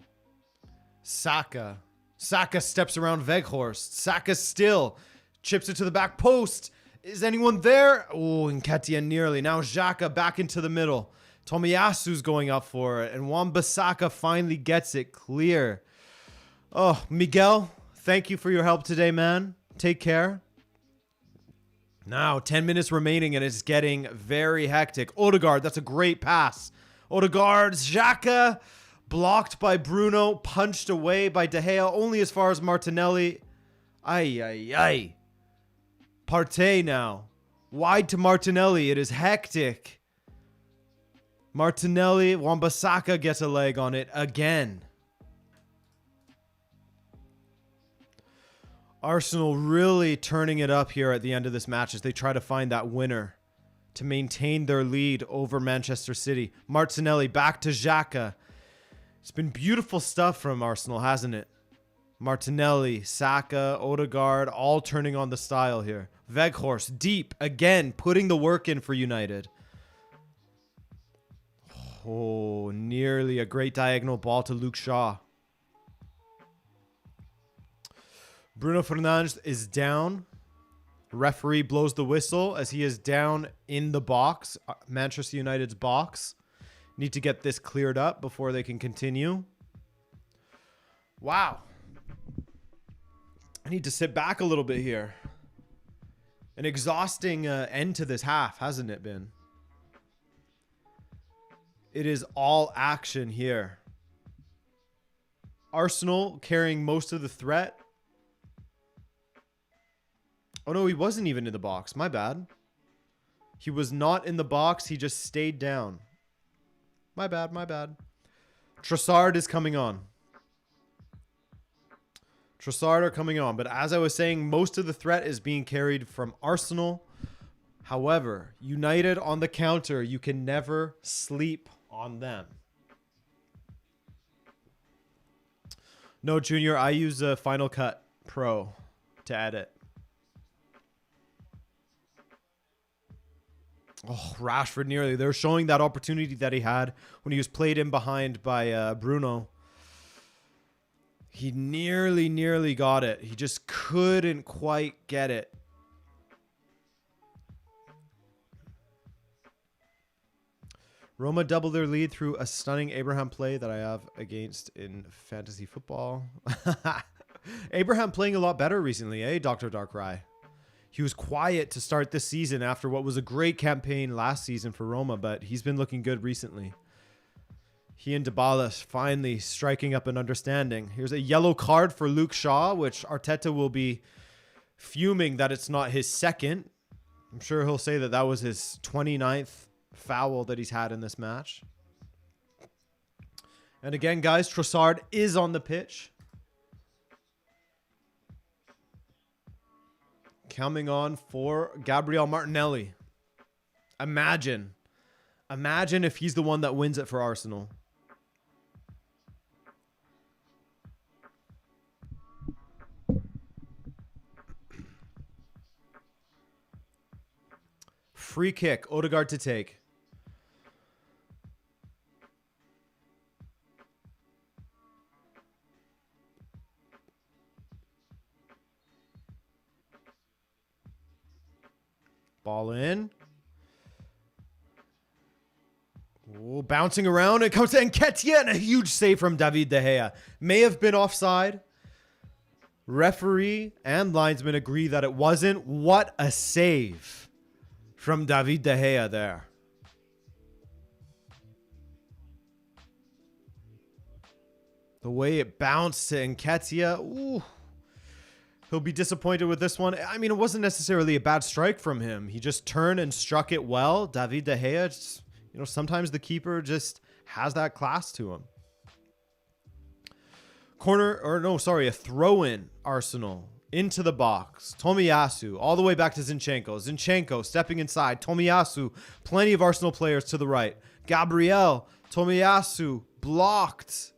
Saka. Saka steps around Weghorst. Saka still chips it to the back post. Is anyone there? Oh, Nketiah nearly. Now Xhaka back into the middle. Tomiyasu's going up for it. And Wan-Bissaka finally gets it clear. Oh, Miguel, thank you for your help today, man. Take care. Now, 10 minutes remaining, and it's getting very hectic. Odegaard, that's a great pass. Odegaard, Xhaka, blocked by Bruno, punched away by De Gea, only as far as Martinelli. Ay, ay, ay. Partey now. Wide to Martinelli. It is hectic. Martinelli, Wan-Bissaka gets a leg on it again. Arsenal really turning it up here at the end of this match as they try to find that winner to maintain their lead over Manchester City. Martinelli back to Xhaka. It's been beautiful stuff from Arsenal, hasn't it? Martinelli, Saka, Odegaard, all turning on the style here. Weghorst deep again, putting the work in for United. Oh, nearly a great diagonal ball to Luke Shaw. Bruno Fernandes is down. Referee blows the whistle as he is down in the box, Manchester United's box. Need to get this cleared up before they can continue. Wow. I need to sit back a little bit here. An exhausting end to this half, hasn't it been? It is all action here. Arsenal carrying most of the threat. Oh, no, he wasn't even in the box. My bad. He was not in the box. He just stayed down. My bad, my bad. Trossard is coming on. Trossard are coming on. But as I was saying, most of the threat is being carried from Arsenal. However, United on the counter, you can never sleep on them. No, Junior, I use Final Cut Pro to edit. Oh, Rashford nearly. They're showing that opportunity that he had when he was played in behind by Bruno. He nearly got it. He just couldn't quite get it. Roma doubled their lead through a stunning Abraham play that I have against in fantasy football. Abraham playing a lot better recently, eh, Dr. Darkrai? He was quiet to start this season after what was a great campaign last season for Roma, but he's been looking good recently. He and Dybala finally striking up an understanding. Here's a yellow card for Luke Shaw, which Arteta will be fuming that it's not his second. I'm sure he'll say that that was his 29th foul that he's had in this match. And again, guys, Trossard is on the pitch. Coming on for Gabriel Martinelli. Imagine if he's the one that wins it for Arsenal. Free kick, Odegaard to take. Ball in. Ooh, bouncing around. It comes to Nketiah and a huge save from David De Gea. May have been offside. Referee and linesman agree that it wasn't. What a save from David De Gea there. The way it bounced to Nketiah. Ooh. He'll be disappointed with this one. I mean, it wasn't necessarily a bad strike from him. He just turned and struck it well. David De Gea, just, you know, sometimes the keeper just has that class to him. A throw-in Arsenal into the box. Tomiyasu all the way back to Zinchenko. Zinchenko stepping inside. Tomiyasu, plenty of Arsenal players to the right. Gabriel, Tomiyasu blocked.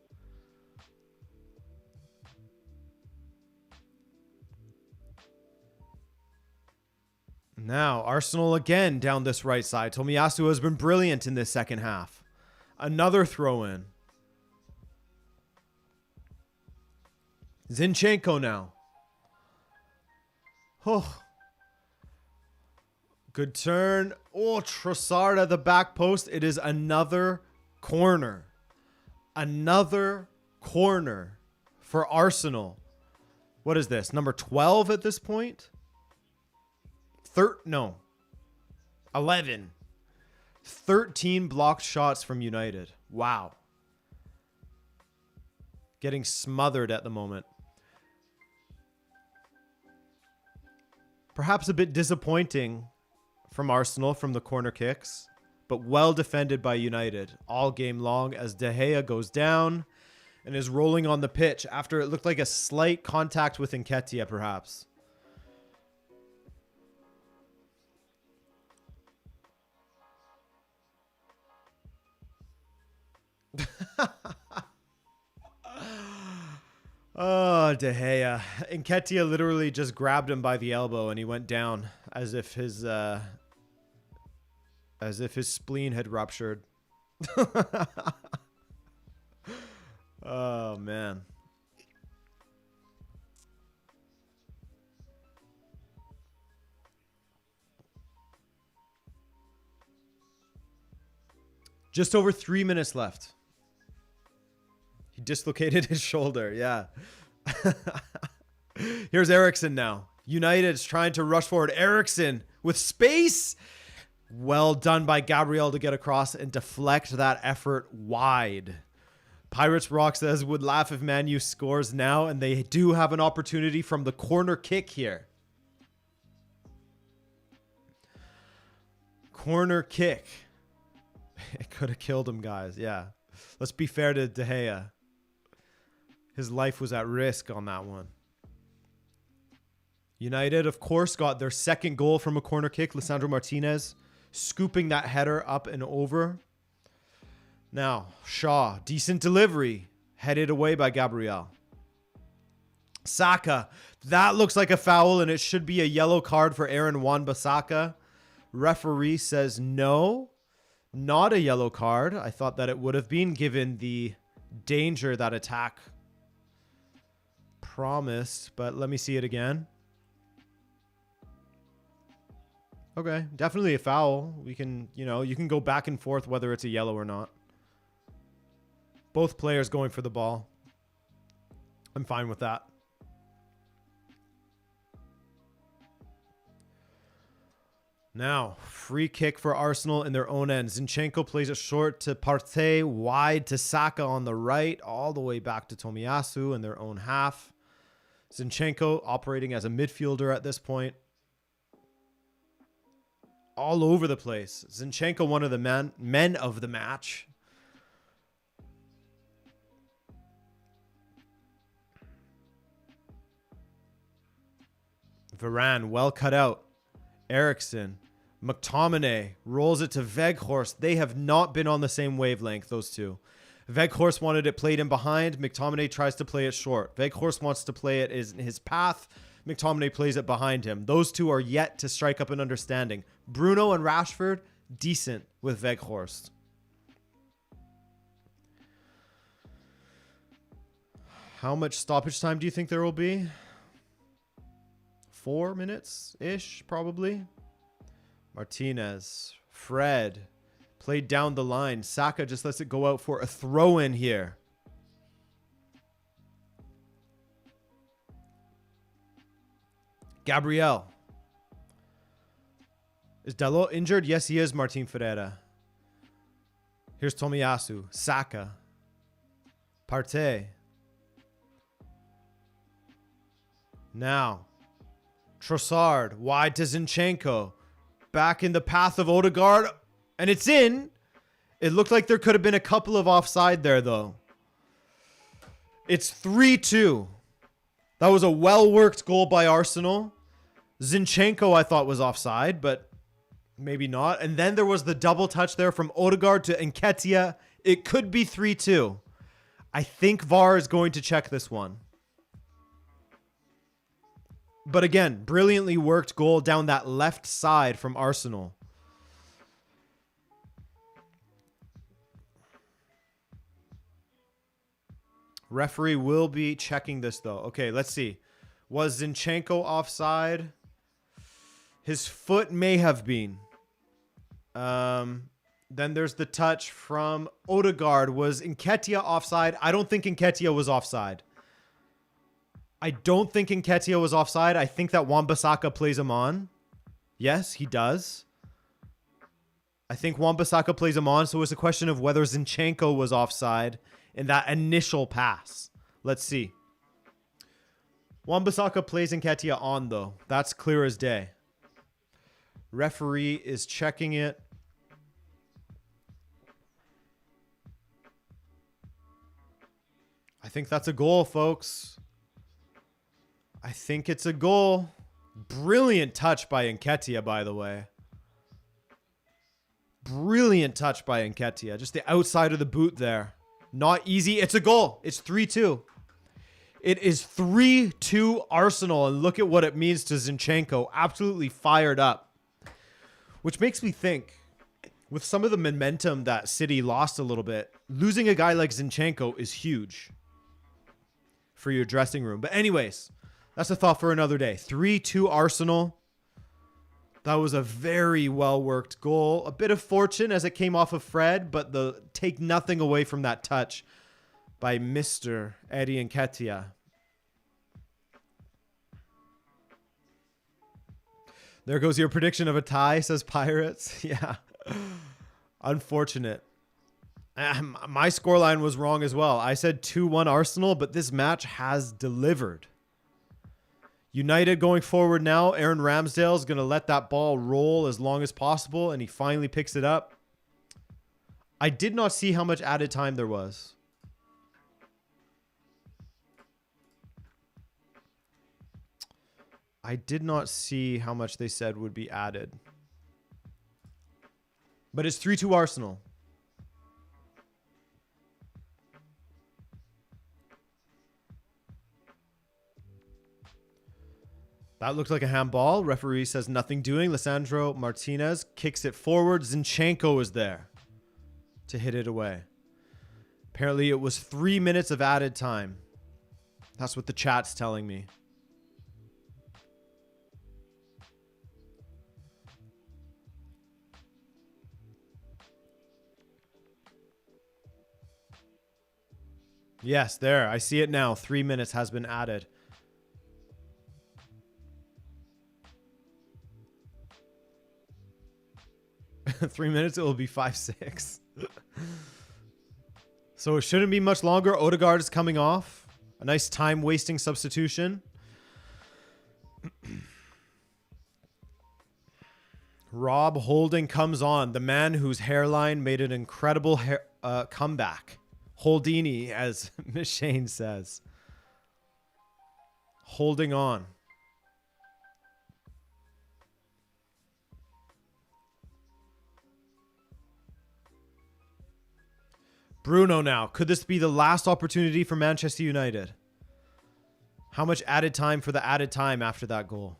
Now, Arsenal again down this right side. Tomiyasu has been brilliant in this second half. Another throw-in. Zinchenko now. Oh. Good turn. Oh, Trossard at the back post. It is another corner. Another corner for Arsenal. What is this? Number 12 at this point? 11. 13 blocked shots from United. Wow. Getting smothered at the moment. Perhaps a bit disappointing from Arsenal from the corner kicks, but well defended by United all game long as De Gea goes down and is rolling on the pitch after it looked like a slight contact with Nketiah, perhaps. Oh, De Gea. Nketiah literally just grabbed him by the elbow and he went down as if his spleen had ruptured. Oh, man. Just over 3 minutes left. He dislocated his shoulder. Yeah. Here's Eriksen now. United's trying to rush forward. Eriksen with space. Well done by Gabriel to get across and deflect that effort wide. Pirates Rock says would laugh if Man U scores now, and they do have an opportunity from the corner kick here. Corner kick. It could have killed him, guys. Yeah. Let's be fair to De Gea. His life was at risk on that one. United, of course, got their second goal from a corner kick. Lisandro Martinez scooping that header up and over. Now, Shaw, decent delivery. Headed away by Gabriel. Saka, that looks like a foul and it should be a yellow card for Aaron Wan-Bissaka. Referee says no, not a yellow card. I thought that it would have been given the danger that attack promised, but let me see it again. Okay, definitely a foul. We can, you can go back and forth whether it's a yellow or not. Both players going for the ball. I'm fine with that. Now, free kick for Arsenal in their own end. Zinchenko plays it short to Partey, wide to Saka on the right, all the way back to Tomiyasu in their own half. Zinchenko operating as a midfielder at this point. All over the place. Zinchenko, one of the men of the match. Varane, well cut out. Eriksen. McTominay rolls it to Weghorst. They have not been on the same wavelength, those two. Weghorst wanted it played in behind. McTominay tries to play it short. Weghorst wants to play it in his path. McTominay plays it behind him. Those two are yet to strike up an understanding. Bruno and Rashford, decent with Weghorst. How much stoppage time do you think there will be? 4 minutes-ish, probably. Martinez. Fred. Played down the line. Saka just lets it go out for a throw-in here. Gabriel. Is Dalot injured? Yes, he is, Martin Ferreira. Here's Tomiyasu. Saka. Partey. Now. Trossard. Wide to Zinchenko. Back in the path of Odegaard. And it's in. It looked like there could have been a couple of offside there, though. It's 3-2. That was a well-worked goal by Arsenal. Zinchenko, I thought, was offside, but maybe not. And then there was the double touch there from Odegaard to Nketiah. It could be 3-2. I think VAR is going to check this one. But again, brilliantly worked goal down that left side from Arsenal. Referee will be checking this, though. Okay, let's see. Was Zinchenko offside? His foot may have been. Then there's the touch from Odegaard. Was Nketiah offside? I don't think Nketiah was offside. I don't think Nketiah was offside. I think that Wan-Bissaka plays him on. Yes, he does. I think Wan-Bissaka plays him on, so it's a question of whether Zinchenko was offside in that initial pass. Let's see. Wan-Bissaka plays Nketiah on, though. That's clear as day. Referee is checking it. I think that's a goal, folks. I think it's a goal. Brilliant touch by Nketiah, by the way. Brilliant touch by Nketiah. Just the outside of the boot there. Not easy. It's a goal. It's 3-2. It is 3-2 Arsenal. And look at what it means to Zinchenko. Absolutely fired up. Which makes me think, with some of the momentum that City lost a little bit, losing a guy like Zinchenko is huge for your dressing room. But anyways, that's a thought for another day. 3-2 Arsenal. That was a very well-worked goal. A bit of fortune as it came off of Fred, but take nothing away from that touch by misterE Nketiah. There goes your prediction of a tie, says Pirates. Yeah. Unfortunate. My scoreline was wrong as well. I said 2-1 Arsenal, but this match has delivered. United going forward now. Aaron Ramsdale is going to let that ball roll as long as possible, and he finally picks it up. I did not see how much added time there was. I did not see how much they said would be added. But it's 3-2 Arsenal. That looked like a handball. Referee says nothing doing. Lisandro Martinez kicks it forward. Zinchenko is there to hit it away. Apparently it was 3 minutes of added time. That's what the chat's telling me. Yes, there. I see it now. 3 minutes has been added. Three minutes, it will be 5-6. So it shouldn't be much longer. Odegaard is coming off. A nice time-wasting substitution. Rob Holding comes on. The man whose hairline made an incredible comeback. Holdini, as Miss Shane says. Holding on. Bruno now. Could this be the last opportunity for Manchester United? How much added time for the added time after that goal?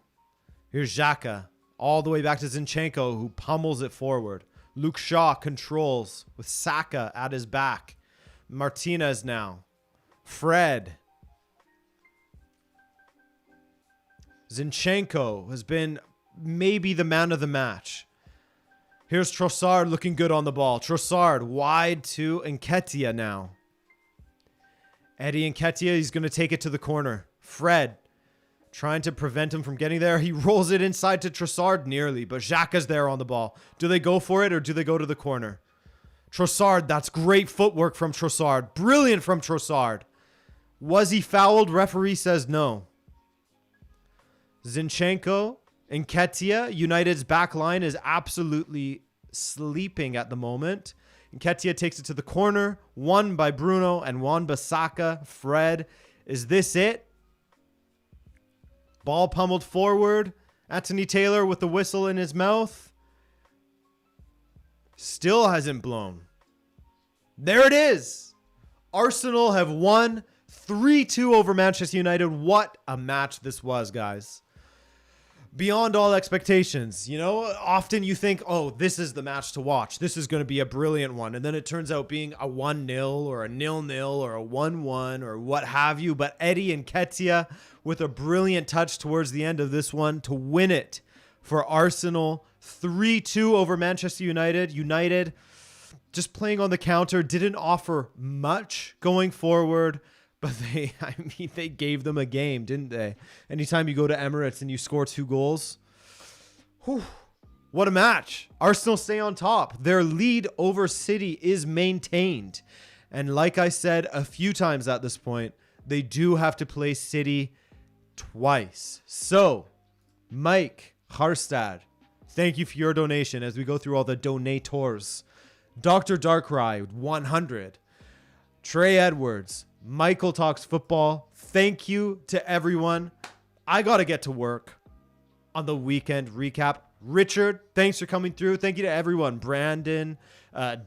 Here's Saka. All the way back to Zinchenko, who pummels it forward. Luke Shaw controls with Saka at his back. Martinez now. Fred. Zinchenko has been maybe the man of the match. Here's Trossard looking good on the ball. Trossard wide to Nketiah now. Eddie Nketiah, he's going to take it to the corner. Fred trying to prevent him from getting there. He rolls it inside to Trossard nearly, but Xhaka's there on the ball. Do they go for it or do they go to the corner? Trossard, that's great footwork from Trossard. Brilliant from Trossard. Was he fouled? Referee says no. Zinchenko, Nketiah, United's back line is absolutely sleeping at the moment. Nketiah takes it to the corner, won by Bruno and Wan-Bissaka. Fred, is this it? Ball pummeled forward. Anthony Taylor with the whistle in his mouth. Still hasn't blown. There it is. Arsenal have won 3-2 over Manchester United. What a match this was, guys. beyond all expectations. You know, often you think, oh, this is the match to watch. This is going to be a brilliant one. And then it turns out being a 1-0 or a 0-0 or a 1-1 or what have you. But Eddie and Nketiah with a brilliant touch towards the end of this one to win it for Arsenal. 3-2 over Manchester United. United just playing on the counter, didn't offer much going forward, but they gave them a game, didn't they? Anytime you go to Emirates and you score 2 goals, whew, what a match. Arsenal stay on top. Their lead over City is maintained. And like I said a few times at this point, they do have to play City twice. So, Mike Harstad, thank you for your donation as we go through all the donators. Dr. Darkrai, 100. Trey Edwards, Michael Talks Football. Thank you to everyone. I got to get to work on the weekend recap. Richard, thanks for coming through. Thank you to everyone. Brandon,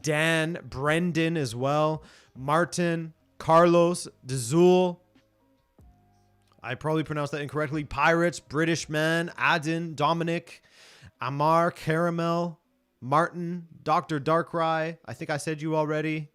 Dan, Brendan as well. Martin, Carlos, Dazul. I probably pronounced that incorrectly. Pirates, British Man, Adin, Dominic, Amar, Caramel, Martin, Dr. Darkrai. I think I said you already.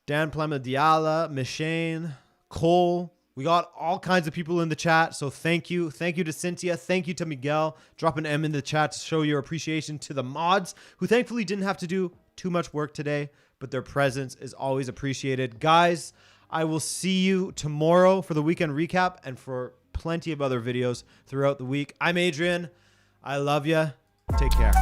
Dan Plamadiala, Mishane, Cole. We got all kinds of people in the chat. So thank you. Thank you to Cynthia. Thank you to Miguel. Drop an M in the chat to show your appreciation to the mods who thankfully didn't have to do too much work today, but their presence is always appreciated. Guys, I will see you tomorrow for the weekend recap and for plenty of other videos throughout the week. I'm Adrian. I love you. Take care.